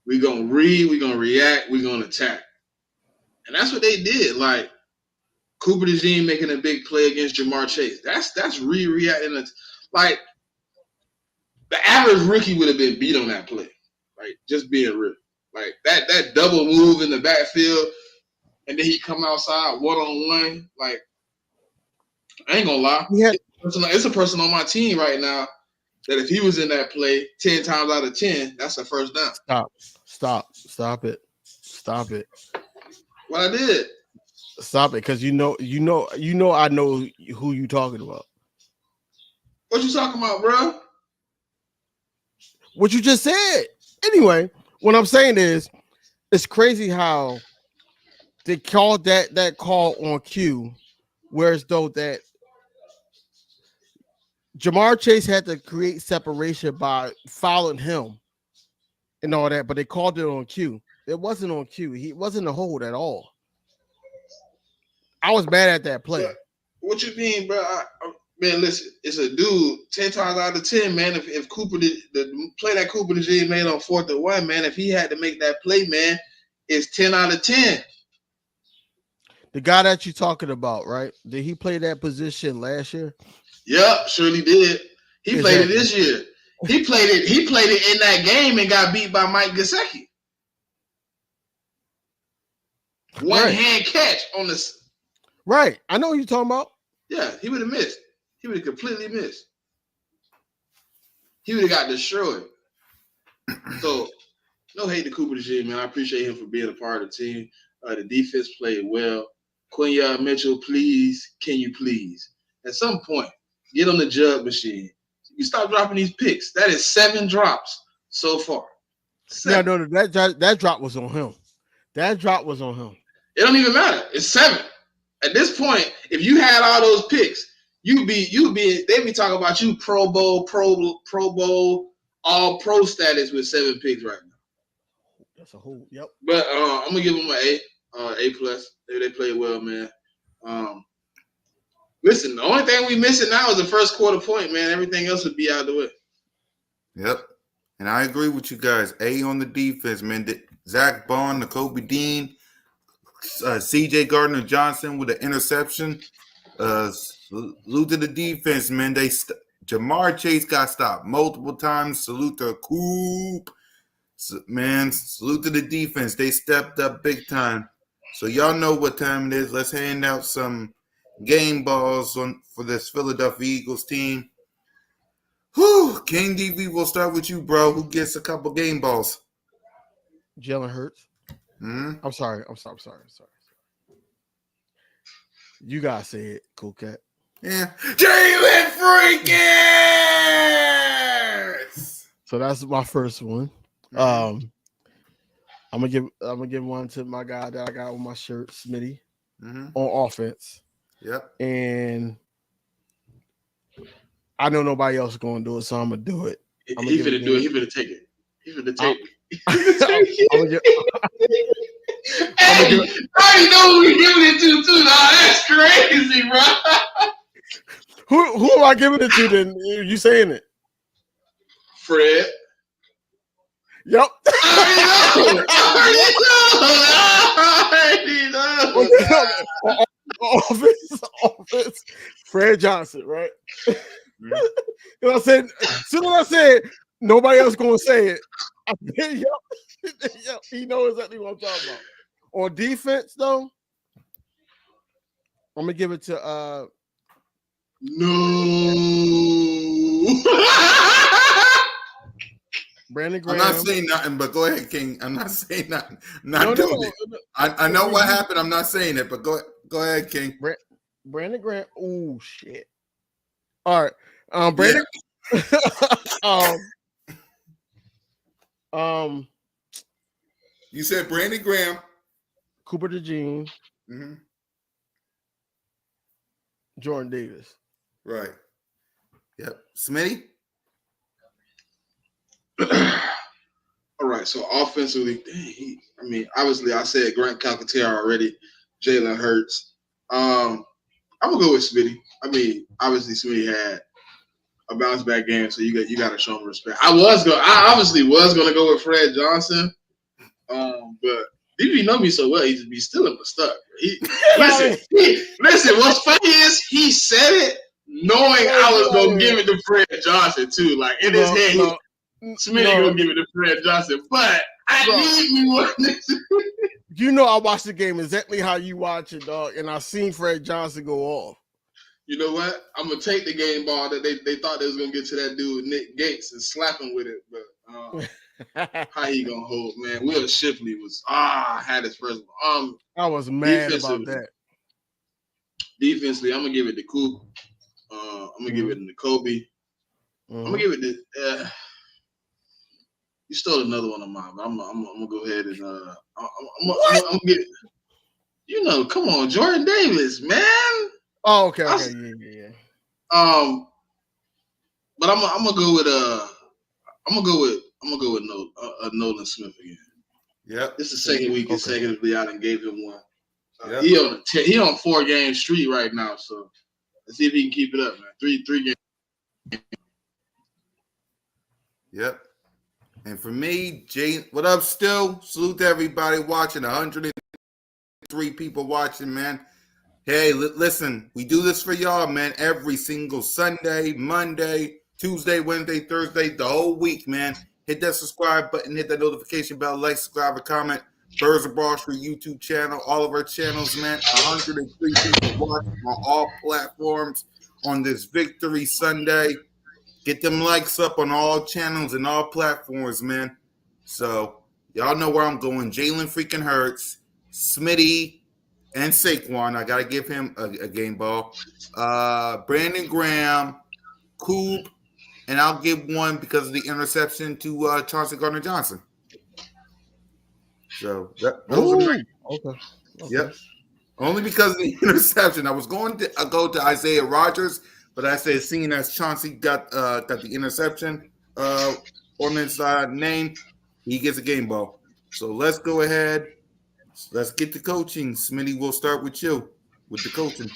We're going to read, we're going to react, we're going to attack. And that's what they did. Cooper DeJean making a big play against Jamar Chase. That's reacting. The average rookie would have been beat on that play. Just being real. That double move in the backfield, and then he come outside one-on-one. I ain't gonna lie. It's a person on my team right now that if he was in that play 10 times out of 10, that's a first down. Stop it. What I did. Stop it, because I know who you talking about. What you talking about, bro? What you just said. Anyway, what I'm saying is, it's crazy how they called that call on cue, whereas though that Jamar Chase had to create separation by fouling him and all that, but they called it on cue. It wasn't on cue. He wasn't a hold at all. I was mad at that play. What you mean, bro? Man, listen, it's a dude 10 times out of 10, man. If Cooper the play that Cooper DeJean made on 4th and 1, man, if he had to make that play, man, it's 10 out of 10. The guy that you're talking about, right? Did he play that position last year? Yep, surely did. He played it this year. He played it in that game and got beat by Mike Gesicki. One hand catch on the. Right. I know what you're talking about. Yeah, he would have missed. He would have completely missed. He would have got destroyed. So, no hate to Cooper DeJean, man. I appreciate him for being a part of the team. The defense played well. Quenya Mitchell, please, can you please, at some point, get on the jug machine. You stop dropping these picks. That is 7 drops so far. 7. Yeah, no, that drop was on him. That drop was on him. It don't even matter. It's 7. At this point, if you had all those picks, they'd be talking about you Pro Bowl, all pro status with 7 picks right now. That's a whole. Yep. But I'm gonna give them an A plus. They played well, man. Listen, the only thing we missing now is the first quarter point, man. Everything else would be out of the way. Yep. And I agree with you guys. A on the defense, man. Zach Bond, the Kobe Dean, C.J. Gardner-Johnson with an interception. Salute to the defense, man. Jamar Chase got stopped multiple times. Salute to Coop. Man, salute to the defense. They stepped up big time. So y'all know what time it is. Let's hand out some game balls for this Philadelphia Eagles team. Whew, King DV, we'll start with you, bro. Who gets a couple game balls? Jalen Hurts. Hmm? I'm sorry. You guys say it, Cool Cat. Yeah. Jalen Freakins! So that's my first one. Mhm. I'm gonna give one to my guy that I got on my shirt, Smitty, Mhm. on offense. Yep. And I know nobody else is gonna do it, so I'm gonna do it. I'm He finna do it. He finna take it. He finna take it. I'm gonna give. Hey, I already know who we giving it to too. Dog. That's crazy, bro. Who am I giving it to? Then you saying it? Fred. Yep. I already know. Offense. Fred Johnson, right? And I said, as soon as I said nobody else gonna say it, I said, yep. Yep, he knows exactly what I'm talking about. On defense, though, I'm gonna give it to No. Brandon I'm Graham. not saying nothing, but go ahead, King. I'm not saying nothing. No. I know what happened. I'm not saying it, but go ahead, King. Brandon Graham. Oh shit. All right. Brandon. Yeah. You said Brandon Graham. Cooper DeJean. Mm-hmm. Jordan Davis. Right. Yep. Smitty? All right, so offensively, obviously I said Grant Calcaterra already, Jalen Hurts. I'm gonna go with Smitty. I mean, obviously Smitty had a bounce back game, so you got to show him respect. I obviously was gonna go with Fred Johnson, but DB know me so well, he just be stealing my stuff. Listen. What's funny is he said it knowing I was gonna give it to Fred Johnson too. Like in his head, Smitty gonna give it to Fred Johnson, but I need me one. You know, I watched the game exactly how you watch it, dog, and I seen Fred Johnson go off. You know what? I'm gonna take the game ball that they thought they was gonna get to that dude Nick Gates and slap him with it, but how he gonna hold, man? Will Shipley was had his first one. I was mad about that. Defensively, I'm gonna give it to Coop. I'm gonna give it to Kobe. I'm gonna give it to. You stole another one of mine, but I'm gonna go ahead and I'm gonna get. You know, come on, Jordan Davis, man. Oh, okay, yeah. But I'm gonna go with Nolan Smith again. Yep. This is the second week consecutively I done gave him one. Yep. He on 4-game streak right now, so let's see if he can keep it up, man. Three games. Yep. And for me, Jay, what up still? Salute to everybody watching. 103 people watching, man. Hey, listen, we do this for y'all, man, every single Sunday, Monday, Tuesday, Wednesday, Thursday, the whole week, man. Hit that subscribe button, hit that notification bell, like, subscribe, and comment. Birds of Broad Street YouTube channel, all of our channels, man. 103 people watching on all platforms on this Victory Sunday. Get them likes up on all channels and all platforms, man. So, y'all know where I'm going. Jalen freaking Hurts, Smitty, and Saquon. I got to give him a game ball. Brandon Graham, Coop, and I'll give one because of the interception to Chauncey Gardner-Johnson. So, those are my. Okay. Yep. Only because of the interception. I was going to go to Isaiah Rodgers, but I said, seeing as Chauncey got the interception on his name, he gets a game ball. So let's go ahead. Let's get to coaching. Smitty, we'll start with you with the coaching.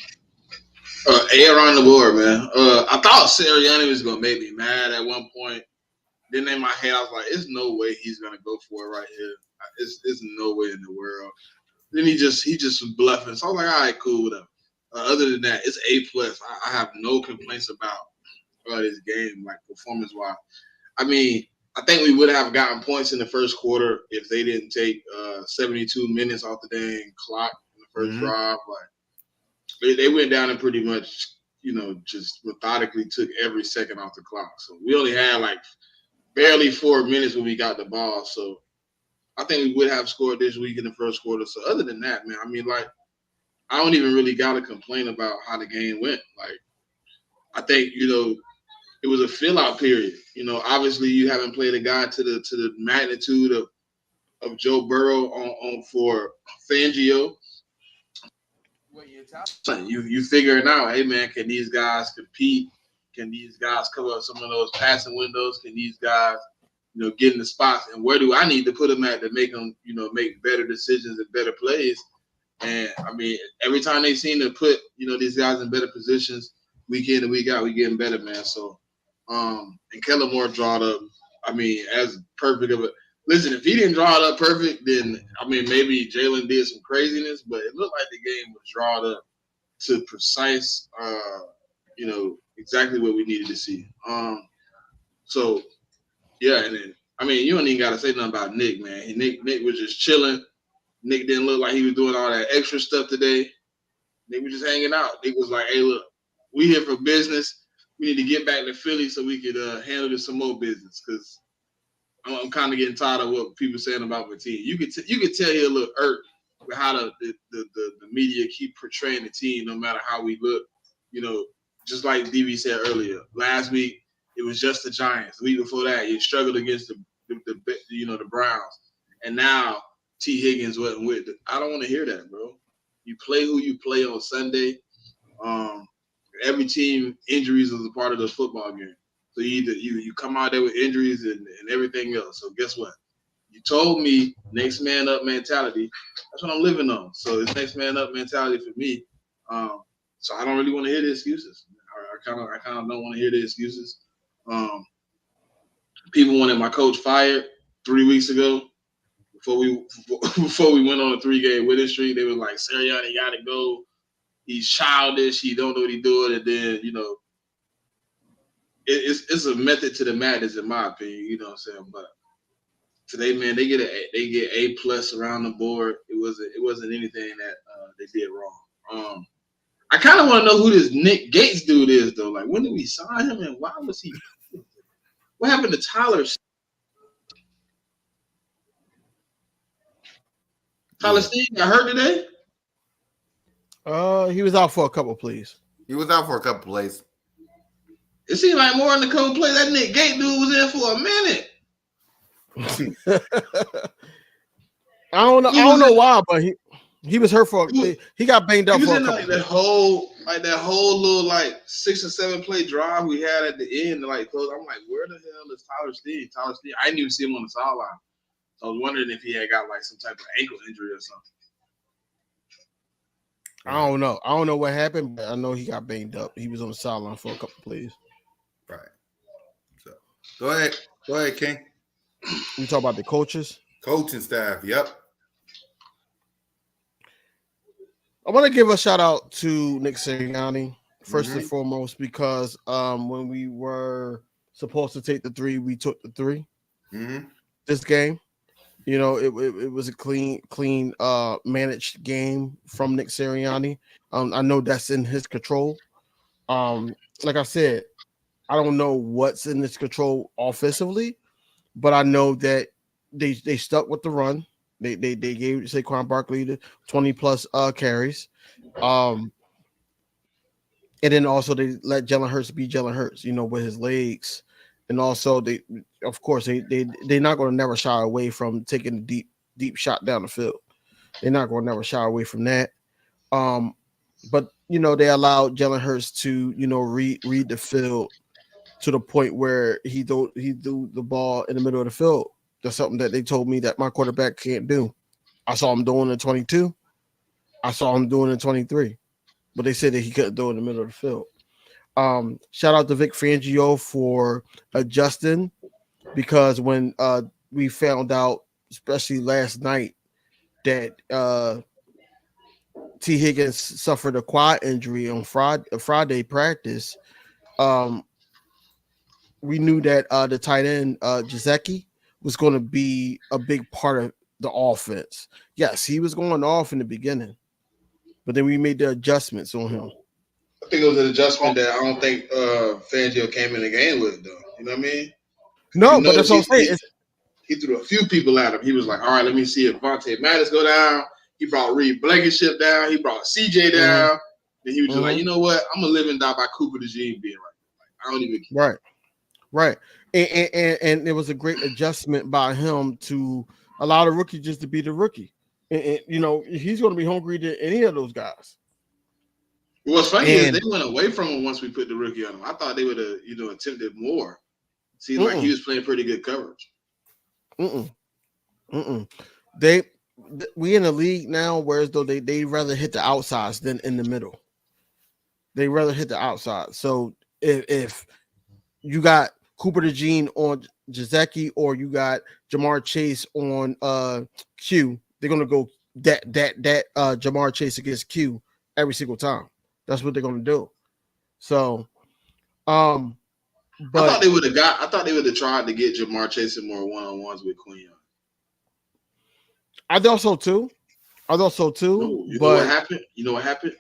A around the board, man. I thought Sirianni was gonna make me mad at one point. Then in my head, I was like, "There's no way he's gonna go for it right here. There's no way in the world." Then he just was bluffing. So I was like, "All right, cool, whatever." Other than that, it's A+. I have no complaints about this game, like performance wise. I mean, I think we would have gotten points in the first quarter if they didn't take 72 minutes off the dang clock in the first drive. Like they went down and pretty much just methodically took every second off the clock. So we only had like barely 4 minutes when we got the ball. So I think we would have scored this week in the first quarter. So other than that, man, I mean, like, I don't even really got to complain about how the game went. Like, I think, it was a fill out period. Obviously you haven't played a guy to the magnitude of Joe Burrow on for Fangio. You figuring out, hey man, can these guys compete? Can these guys cover up some of those passing windows? Can these guys, get in the spots? And where do I need to put them at to make them, make better decisions and better plays? And I mean, every time they seem to put, these guys in better positions, week in and week out, we getting better, man. So, and Kellen Moore drawed up, I mean, as perfect of a. Listen, if he didn't draw it up perfect, then I mean maybe Jalen did some craziness, but it looked like the game was drawn up to precise, exactly what we needed to see. So yeah, and then I mean you don't even gotta say nothing about Nick, man. Nick was just chilling. Nick didn't look like he was doing all that extra stuff today. Nick was just hanging out. Nick was like, hey, look, we here for business. We need to get back to Philly so we could handle this some more business because I'm kind of getting tired of what people saying about my team. You could tell he a little irked with how the media keep portraying the team, no matter how we look. Just like DB said earlier, last week it was just the Giants. The week before that, you struggled against the Browns, and now T. Higgins wasn't with. I don't want to hear that, bro. You play who you play on Sunday. Every team injuries is a part of the football game. So you come out there with injuries and everything else. So guess what? You told me next man up mentality. That's what I'm living on. So it's next man up mentality for me. So I don't really want to hear the excuses. I kind of don't want to hear the excuses. People wanted my coach fired 3 weeks ago before we went on a 3-game winning streak. They were like, Sirianni got to go. He's childish. He don't know what he's doing. And then it's a method to the madness, in my opinion. You know what I'm saying? But today, man, they get A+ around the board. It wasn't anything that they did wrong. I kind of want to know who this Nick Gates dude is, though. Like, when did we sign him, and why was he? What happened to Tyler? Tyler Steve got hurt today. He was out for a couple plays. He was out for a couple plays. It seemed like more in the couple plays. That Nick Gates dude was in for a minute. I don't know why, but he was hurt for. He got banged up. He was for in that whole little 6 or 7 play drive we had at the end. Close. I'm like, where the hell is Tyler Steve? I didn't even see him on the sideline. So I was wondering if he had got some type of ankle injury or something. I don't know. I don't know what happened, but I know he got banged up. He was on the sideline for a couple plays. Right. So go ahead, King. We talk about the coaches, coaching staff. Yep. I want to give a shout out to Nick Sirianni first and foremost because when we were supposed to take the 3, we took the 3. This game. It was a clean managed game from Nick Sirianni. I know that's in his control. Like I said, I don't know what's in his control offensively, but I know that they stuck with the run. They gave Saquon Barkley the 20+ carries. And then also they let Jalen Hurts be Jalen Hurts, with his legs. And also they're not going to never shy away from taking a deep shot down the field. They're not going to never shy away from that. But they allowed Jalen Hurts to read the field to the point where he threw the ball in the middle of the field. That's something that they told me that my quarterback can't do. I saw him doing in 22. I saw him doing in 23. But they said that he couldn't do it in the middle of the field. Shout out to Vic Fangio for adjusting, because when we found out, especially last night, that T. Higgins suffered a quad injury on Friday practice, we knew that the tight end Gesicki was going to be a big part of the offense. Yes, he was going off in the beginning, but then we made the adjustments on him. I think it was an adjustment that I don't think Fangio came in the game with, though. You know what I mean? You No, but know, that's what I'm saying. he threw a few people at him. He was like, all right, let me see if Vontae Mattis go down. He brought Reed Blankenship down. He brought CJ down. And he was just like, you know what? I'm going to live and die by Cooper DeJean being right. Like, I don't even care. Right. And it was a great adjustment by him to allow the rookie just to be the rookie. And you know, he's going to be hungry to any of those guys. What's funny is they went away from him once we put the rookie on him. I thought they would have, attempted more. Seemed like he was playing pretty good coverage. We in the league now, whereas though they rather hit the outsides than in the middle. They rather hit the outside. So if you got Cooper DeJean on Jazeki or you got Jamar Chase on Q, they're gonna go that Jamar Chase against Q every single time. That's what they're gonna do. So but I thought they would have tried to get Jamar Chase in more one-on-ones with Quinn. I thought so too. No, you know what happened?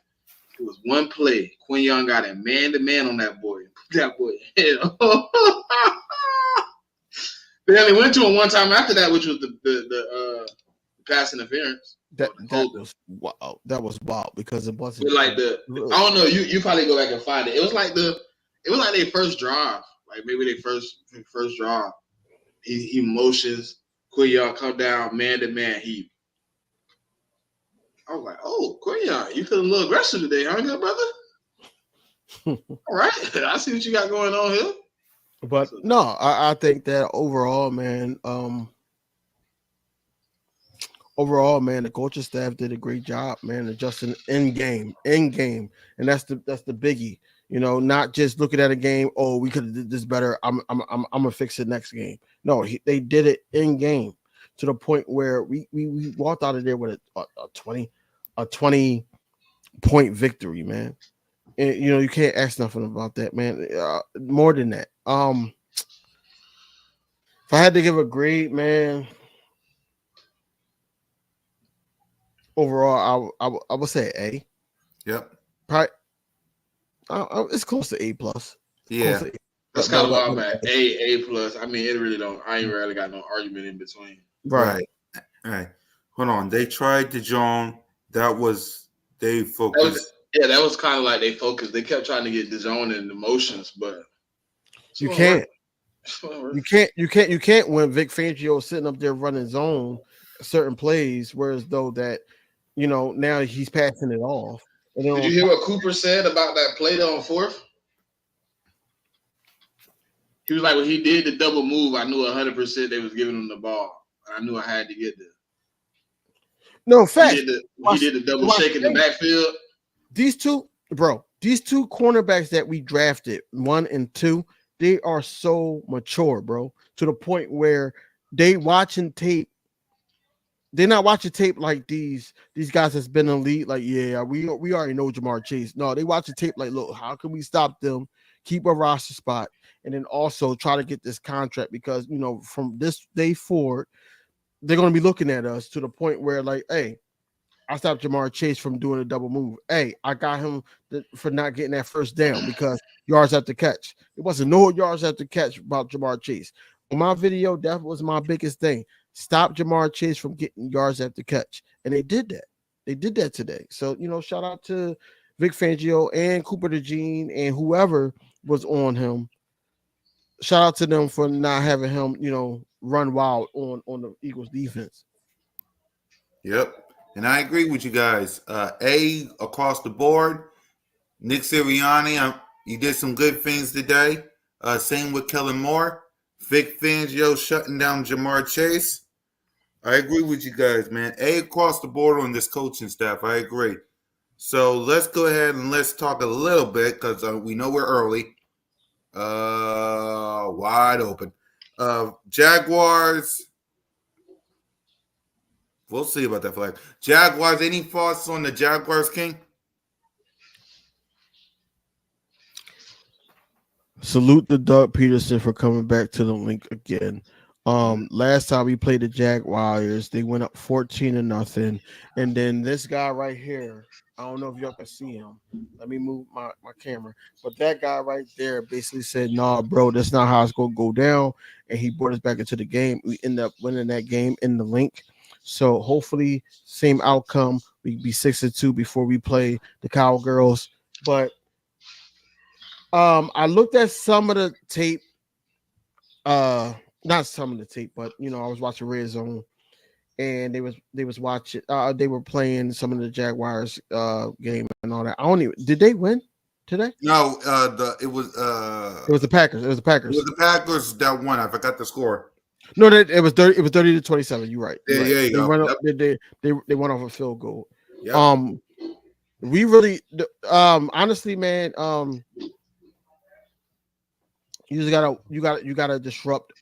It was one play. Quinn Young got a man-to-man on that boy. That boy. They only went to him one time after that, which was the pass interference. That was wild because it wasn't like I don't know. You probably go back and find it. It was like their first drive. Like maybe their first drive. He motions. Quinn Young come down man-to-man. I was like, oh, Quinn, you feeling a little aggressive today, huh, good brother? All right. I see what you got going on here. But no, I think that overall, man, the coaching staff did a great job, man, adjusting in game. And that's the biggie. You know, not just looking at a game, oh, we could have did this better. I'm gonna fix it next game. No, they did it in game to the point where we walked out of there with a 20 point victory, man. And you know, you can't ask nothing about that, man. More than that. If I had to give a grade, man, overall, I would say A. Yep. Probably, it's close to A plus. Yeah. That's kind of why I'm at A plus. I mean, it really don't. I ain't really got no argument in between. Right. Hold on. They tried DeJohn. That was they focused. That was kind of like they focused. They kept trying to get DeJohn in the motions, but you can't when Vic Fangio is sitting up there running zone certain plays, whereas though that, you know, now he's passing it off. Did you hear what Cooper said about that play on fourth? He was like, when he did the double move, I knew 100% they was giving him the ball. I knew I had to get there. No, fact. He did the double shake in the backfield. These two cornerbacks that we drafted, 1 and 2, they are so mature, bro, to the point where they watching tape. They're not watching tape like these guys that's been in the league. Like, yeah, we already know Jamar Chase. No, they watching tape like, look, how can we stop them, keep a roster spot, and then also try to get this contract because, you know, from this day forward, they're going to be looking at us to the point where, like, hey, I stopped Jamar Chase from doing a double move. Hey, I got him for not getting that first down because yards after catch. It wasn't no yards after catch about Jamar Chase. On my video, that was my biggest thing. Stop Jamar Chase from getting yards after catch. And they did that. They did that today. So, you know, shout out to Vic Fangio and Cooper DeJean and whoever was on him. Shout out to them for not having him, you know, run wild on the Eagles defense. Yep. And I agree with you guys. A across the board. Nick Sirianni, you did some good things today. Same with Kellen Moore. Vic Fangio shutting down Jamar Chase. I agree with you guys, man. A across the board on this coaching staff. I agree. So let's go ahead and let's talk a little bit because we know we're early. Wide open. Jaguars. We'll see about that flag. Jaguars, any thoughts on the Jaguars, King? Salute to Doug Peterson for coming back to the link again. Last time we played the Jaguars, they went up 14-0, and then this guy right here I don't know if y'all can see him. Let me move my camera. But that guy right there basically said, "Nah, bro, that's not how it's gonna go down." And he brought us back into the game. We end up winning that game in the link. So hopefully, same outcome. We be 6-2 before we play the Cowgirls. But I looked at some of the tape. Not some of the tape, but I was watching Red Zone, and they was watching. They were playing some of the Jaguars game and all that. I don't even. Did they win today? No, It was the Packers. It was the it Packers. was the Packers that won. I forgot the score. No, it was 30. It was 30-27. You're right. Yeah, You're right. yeah, you They go. went up. Yep. They went off a field goal. Yep. We really honestly, man. You just gotta disrupt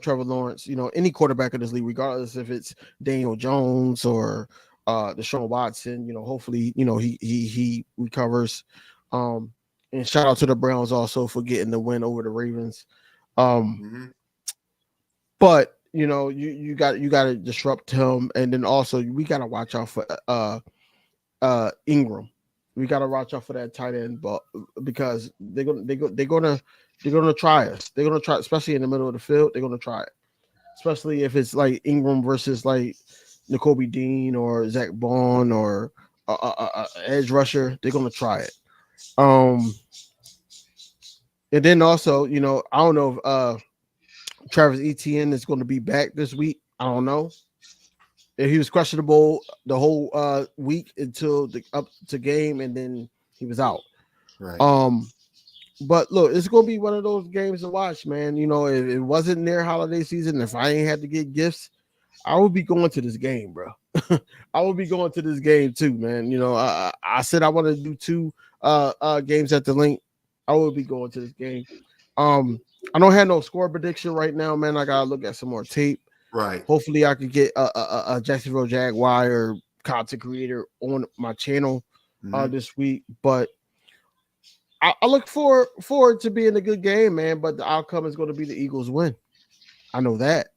Trevor Lawrence. Any quarterback in this league, regardless if it's Daniel Jones or Deshaun Watson. Hopefully, he recovers. And shout out to the Browns also for getting the win over the Ravens. But you got to disrupt him, and then also we got to watch out for Ingram. We got to watch out for that tight end, but because they're gonna try us. They're gonna try, especially in the middle of the field. They're gonna try it, especially if it's like Ingram versus like N'Kobe Dean or Zach Bond or edge rusher. They're gonna try it. And then also, I don't know if Travis Etienne is going to be back this week. I don't know. He was questionable the whole week until the up to game, and then he was out. Right. But look, it's gonna be one of those games to watch, man. If it wasn't near holiday season, if I ain't had to get gifts, I would be going to this game, bro. I would be going to this game too, man. I said I want to do 2 games at the link. I would be going to this game. I don't have no score prediction right now, man. I gotta look at some more tape. Right. Hopefully, I could get a Jacksonville Jaguar content creator on my channel this week. But I look forward to being a good game, man. But the outcome is going to be the Eagles win. I know that.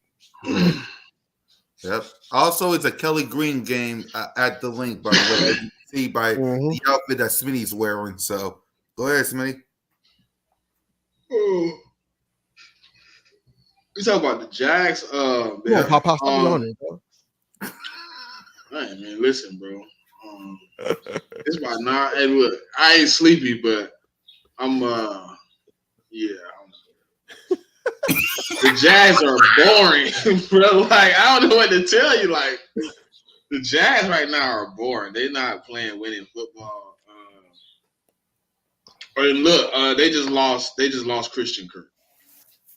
Yep. Also, it's a Kelly Green game at the link, by the way, as you can see by the outfit that Smitty's wearing. So go ahead, Smitty. We talk about the Jags. Yeah, Pop, stop on it, bro. Man, listen, bro. It's about 9. Hey, look, I ain't sleepy, but I'm. The Jags are boring, bro. Like, I don't know what to tell you. Like, the Jags right now are boring. They're not playing winning football. Look, they just lost. They just lost Christian Kirk.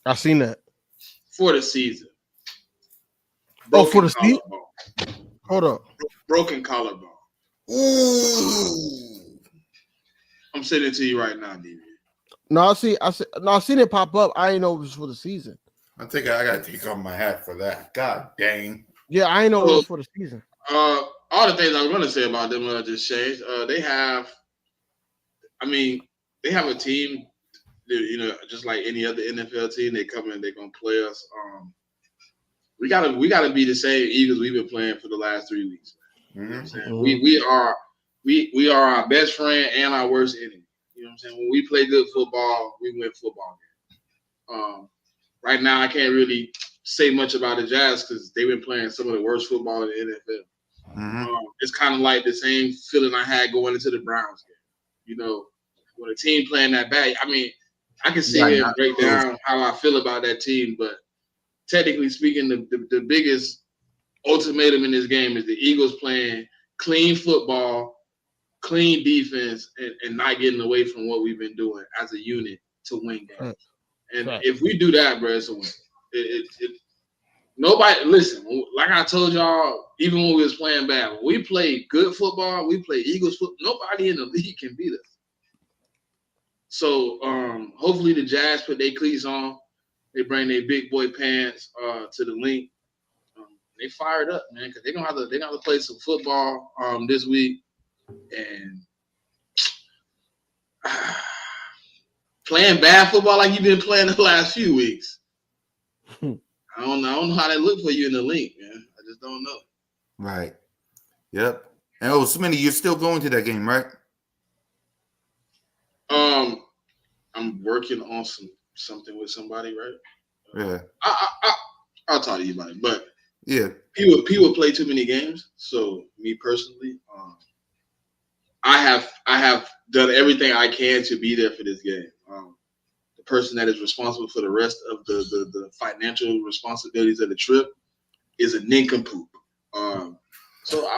I seen that for the season. For the season. Hold up. Broken collarbone. Ooh. I'm sending it to you right now, DV. No, I seen it pop up. I didn't know it was for the season. I think I gotta take off my hat for that. God dang. Yeah, I didn't know it was for the season. All the things I was gonna say about them just changed. They have a team, just like any other NFL team. They come in, they're gonna play us. We gotta be the same Eagles we've been playing for the last 3 weeks. You know what I'm saying? We are our best friend and our worst enemy. You know what I'm saying? When we play good football, we win football games. Right now, I can't really say much about the Jazz because they've been playing some of the worst football in the NFL. It's kind of like the same feeling I had going into the Browns game. When a team playing that bad, I can sit here and break down how I feel about that team, but technically speaking, the biggest ultimatum in this game is the Eagles playing clean football, clean defense, and not getting away from what we've been doing as a unit to win games. And if we do that, bro, it's a win. Nobody, listen, like I told y'all, even when we was playing bad, when we play good football, we play Eagles football, nobody in the league can beat us. So hopefully the Jazz put their cleats on. They bring their big boy pants to the link. They fired up, man, because they're gonna have to play some football this week. And playing bad football like you've been playing the last few weeks. I don't know how that look for you in the league, man. I just don't know. Right. Yep. And Smitty, you're still going to that game, right? I'm working on something with somebody, right? Yeah. I'll talk to you about it. But Yeah. people play too many games. So me personally, I have done everything I can to be there for this game. The person that is responsible for the rest of the financial responsibilities of the trip is a nincompoop. So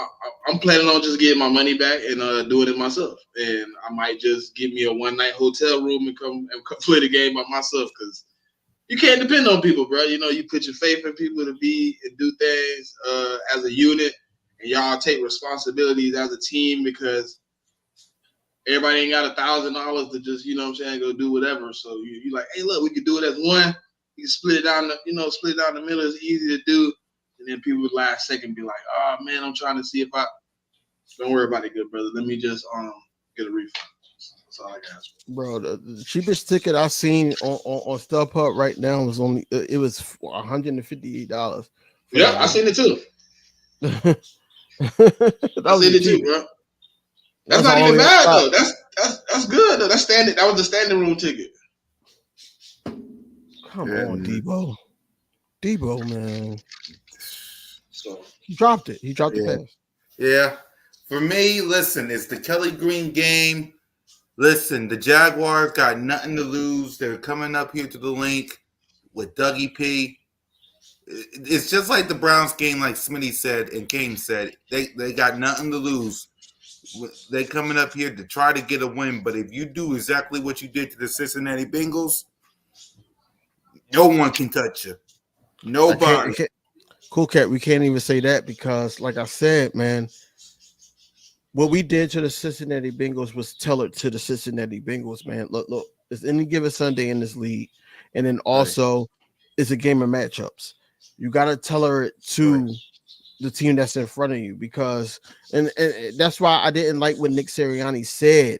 I'm planning on just getting my money back and doing it myself. And I might just get me a one-night hotel room and come play the game by myself because you can't depend on people, bro. You know, you put your faith in people to be and do things as a unit, and y'all take responsibilities as a team because everybody ain't got $1,000 to just, you know what I'm saying, go do whatever. So you like, hey, look, we could do it as one. You can split it down the middle. It's easy to do. And then people would last second be like, oh man, I'm trying to see if I don't worry about it, good brother. Let me just get a refund. That's all I got. Bro, the cheapest ticket I've seen on StubHub right now was only it was $158. Yeah, I seen it too. That I was seen the it too, cheapest. bro. That's not all even we bad got. though. That's good though. That's standing. That was the standing room ticket. Come on, Debo. Debo, man. So He dropped it. He dropped the pass. Yeah. For me, listen, it's the Kelly Green game. Listen, the Jaguars got nothing to lose. They're coming up here to the link with Dougie P. It's just like the Browns game, like Smitty said and Kane said. They got nothing to lose. They coming up here to try to get a win. But if you do exactly what you did to the Cincinnati Bengals, no one can touch you. Nobody. Cool Cat, we can't even say that because, like I said, man, what we did to the Cincinnati Bengals was tailored to the Cincinnati Bengals, man. Look, it's any given Sunday in this league, and then also it's a game of matchups. You got to tailor it to the team that's in front of you because, and that's why I didn't like what Nick Sirianni said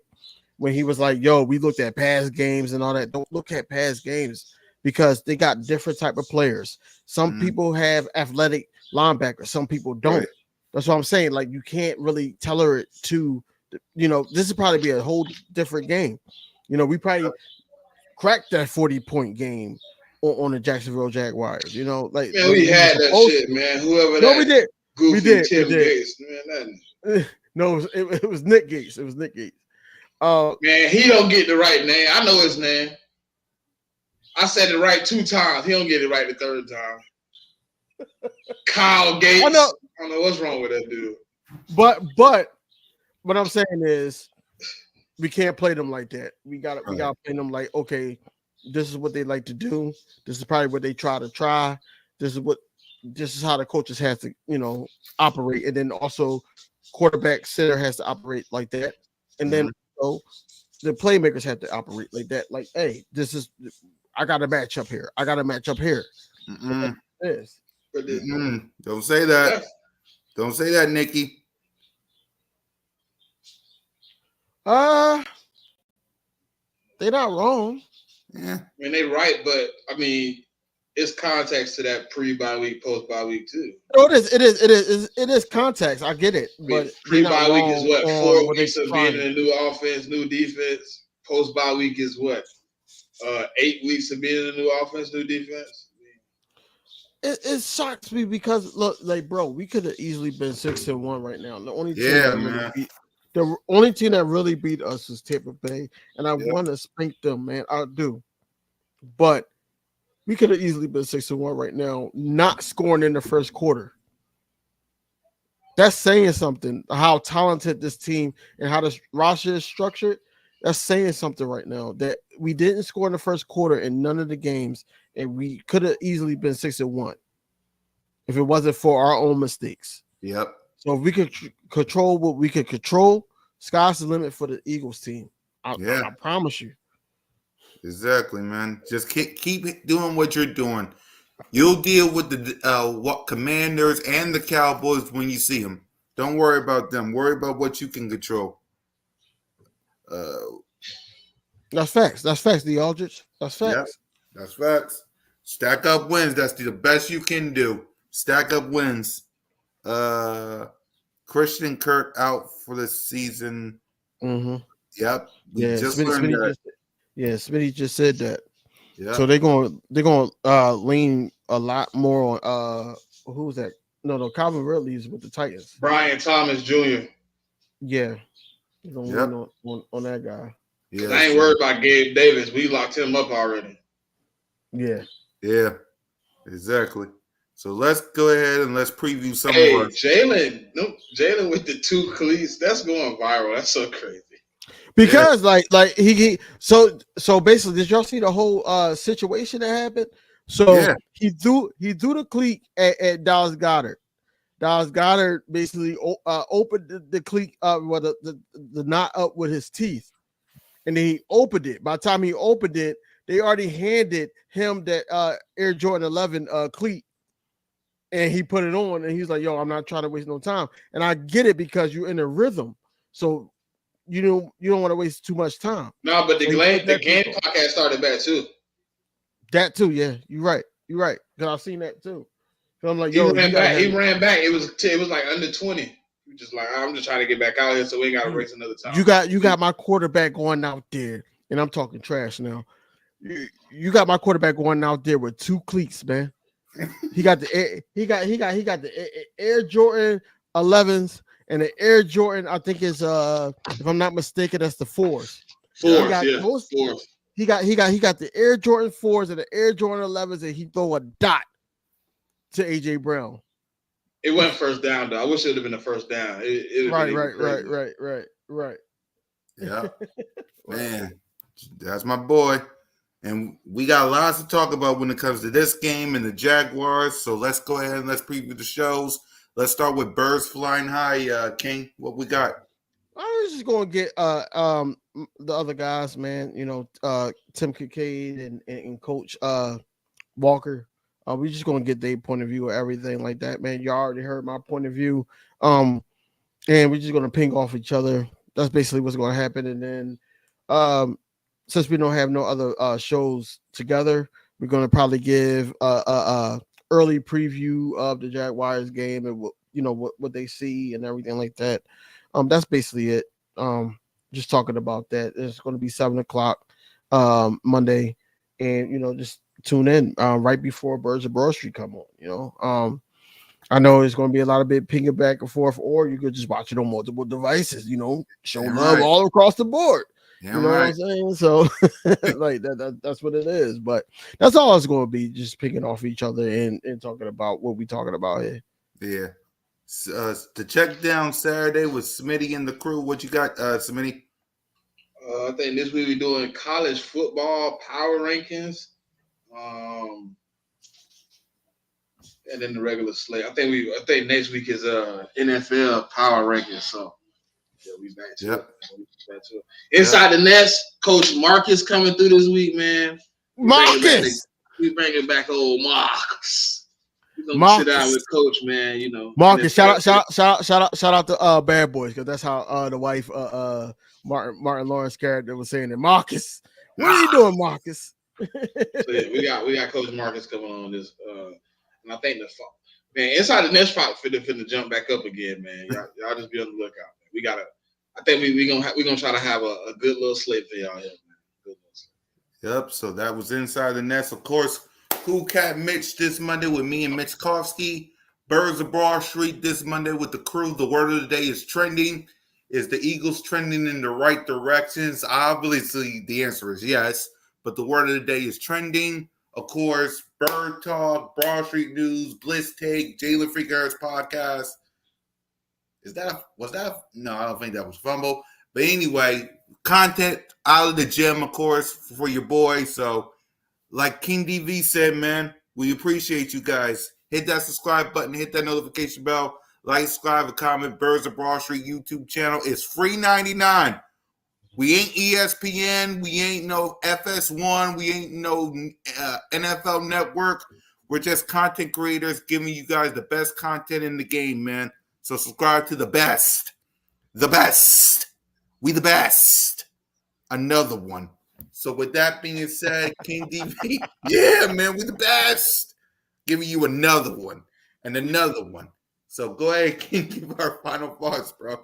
when he was like, "Yo, we looked at past games and all that. Don't look at past games because they got different type of players. Some people have athletic linebackers, some people don't." Right. That's what I'm saying. Like, you can't really tailor it to, this would probably be a whole different game. We probably cracked that 40-point game on the Jacksonville Jaguars. Like, man, we had that shit, man. Whoever no, that we did. Goofy Tim Gates, man. No, it was Nick Gates. It was Nick Gates. Man, he don't get the right name. I know his name. I said it right 2 times. He don't get it right the 3rd time. Kyle Gates. I don't know what's wrong with that dude. But what I'm saying is we can't play them like that. We gotta play them like, okay, this is what they like to do. This is probably what they try. This is how the coaches have to, operate. And then also quarterback center has to operate like that. And then the playmakers have to operate like that. Like, hey, I got a match up here. I got a match up here. Yes. Don't say that. Don't say that, Nikki. They're not wrong. Yeah. I mean, they're right, but I mean, it's context to that pre-bye week, post-bye week too. Oh, it is context. I get it. But pre-bye week is what? 4 weeks of being in a new offense, new defense. Post-bye week is what? 8 weeks of being in a new offense, new defense. It shocks me because look, like, bro, we could have easily been 6-1 right now. The only team that really beat us is Tampa Bay, and I want to spank them, man. I do, but we could have easily been 6-1 right now, not scoring in the first quarter. That's saying something. How talented this team and how this roster is structured. That's saying something right now that we didn't score in the first quarter in none of the games, and we could have easily been 6-1 if it wasn't for our own mistakes. Yep. So if we could control what we could control, sky's the limit for the Eagles team. I promise you. Exactly, man. Just keep doing what you're doing. You'll deal with the Commanders and the Cowboys when you see them. Don't worry about them. Worry about what you can control. That's facts. That's facts, the Aldrich. That's facts. Yep, that's facts. Stack up wins. That's the best you can do. Stack up wins. Christian Kirk out for the season. Mm-hmm. Yep. We Yeah, just learned that. Smitty just said that. Yep. So they're going lean a lot more on who's that? No, Calvin Ridley's with the Titans. Brian Thomas Jr. Yeah, they're gonna Yep. lean on that guy. Because Yeah, I ain't worried about Gabe Davis. We locked him up already. Yeah. Yeah, exactly. So let's go ahead and let's preview some Hey, of our. Jalen with the 2 cleats. That's going viral. That's so crazy. Because like he so basically, did y'all see the whole situation that happened? So Yeah. he threw the cleat at Dallas Goddard. Dallas Goddard basically opened the cleat with the knot up with his teeth, and then he opened it. By the time he opened it, they already handed him that Air Jordan 11 cleat, and he put it on, and he's like, "Yo, I'm not trying to waste no time." And I get it because you're in a rhythm, so you don't want to waste too much time. No, but the So game clock had started back too. That too, yeah, you're right. Because I've seen that too. So I'm like, He yo, ran back. It was like under 20. He was just like, I'm just trying to get back out here, so we ain't got to race another time. You got my quarterback going out there, and I'm talking trash now. You got my quarterback going out there with 2 cleats, man. He got the Air Jordan 11s and the Air Jordan. I think is if I'm not mistaken, that's the 4s. Fours. He got the Air Jordan 4s and the Air Jordan 11s, and he throw a dot to AJ Brown. It wasn't first down though. I wish it would have been the first down. Right. Yeah, man, that's my boy. And we got lots to talk about when it comes to this game and the Jaguars. So let's go ahead and let's preview the shows. Let's start with Birds Flying High. King, what we got? I was just gonna get the other guys, man. Tim Kincaid and Coach Walker. We just gonna get their point of view of everything like that, man. You already heard my point of view. And we're just gonna ping off each other. That's basically what's gonna happen. And then since we don't have no other shows together, we're gonna probably give early preview of the Jaguars game and what they see and everything like that. That's basically it. Just talking about that. It's going to be 7:00 Monday, and just tune in right before Birds of Broad Street come on. I know it's going to be a lot of bit pinging back and forth, or you could just watch it on multiple devices. Show love all across the board. What I'm saying? So like that's what it is. But that's all it's going to be, just picking off each other and talking about what we talking about here. Yeah. The check down Saturday with Smitty and the crew. What you got, Smitty? I think this week we're doing college football power rankings. And then the regular slate. I think next week is NFL power rankings. So yeah, we back to it. Inside the Nest, Coach Marcus coming through this week, man. We bringing back old Marcus. We're gonna sit down with Coach, man. Marcus, shout out to Bad Boys, because that's how the wife Martin Lawrence character was saying it. Marcus, what are you doing, Marcus? So yeah, we got Coach Marcus coming on this, and I think inside the Nest spot finna jump back up again, man. Y'all just be on the lookout. Man. I think we're gonna try to have a good little slate for y'all here, man. Good little slate. Yep. So that was Inside the Nest, of course. Cool Cat Mitch this Monday with me and Mitch Kofsky. Birds of Broad Street this Monday with the crew. The word of the day is trending. Is the Eagles trending in the right directions? Obviously, the answer is yes. But the word of the day is trending. Of course, Bird Talk, Broad Street News, Bliss Take, Jalen Freak Harris podcast. Was that? No, I don't think that was fumble. But anyway, content out of the gym, of course, for your boy. So, like King DV said, man, we appreciate you guys. Hit that subscribe button, hit that notification bell, like, subscribe, and comment. Birds of Broad Street YouTube channel is free 99. We ain't ESPN. We ain't no FS1. We ain't no NFL Network. We're just content creators giving you guys the best content in the game, man. So subscribe to the best. The best. We the best. Another one. So with that being said, King DV, yeah, man, we the best. Giving you another one and another one. So go ahead and give our final thoughts, bro.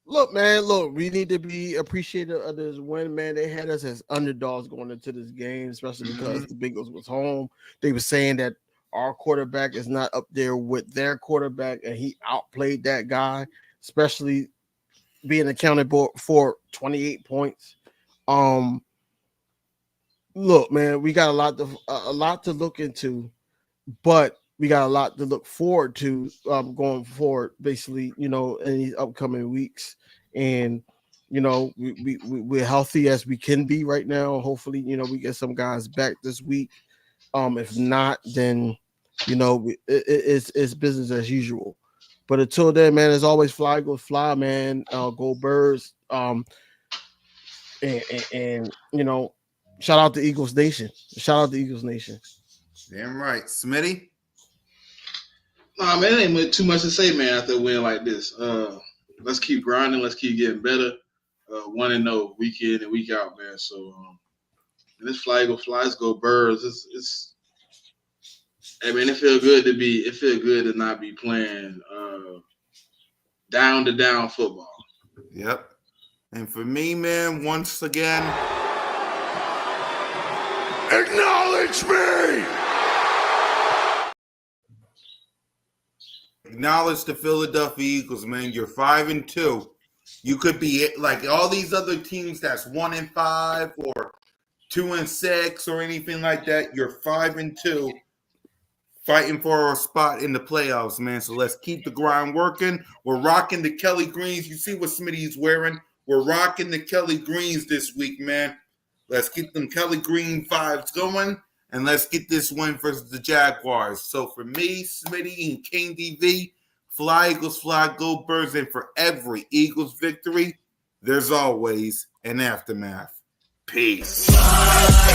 Look, man, we need to be appreciative of this win, man. They had us as underdogs going into this game, especially because the Bengals was home. They were saying that our quarterback is not up there with their quarterback, and he outplayed that guy, especially being accounted for 28 points. Look, man, we got a lot to look into, but we got a lot to look forward to going forward, basically, in these upcoming weeks. And, we're healthy as we can be right now. Hopefully, we get some guys back this week. If not, then, it's business as usual. But until then, man, as always, fly, go fly, man. Go Birds. And shout out to Eagles Nation. Damn right. Smitty? Nah, man, it ain't too much to say, man, after a win like this. Let's keep grinding. Let's keep getting better. 1-0 week in and week out, man. So, this fly, go flies, go Birds. I mean, it feel good to not be playing down to down football. Yep. And for me, man, once again, Acknowledge me! acknowledge the Philadelphia Eagles, man. You're 5-2. You could be like all these other teams that's 1-5 or 2-6 or anything like that. You're 5-2, fighting for a spot in the playoffs, man. So let's keep the grind working. We're rocking the Kelly Greens. You see what Smitty's wearing? We're rocking the Kelly Greens this week, man. Let's get them Kelly Green vibes going, and let's get this win versus the Jaguars. So for me, Smitty, and King DV, fly, Eagles, fly, go Birds. And for every Eagles victory, there's always an aftermath. Peace. Slide,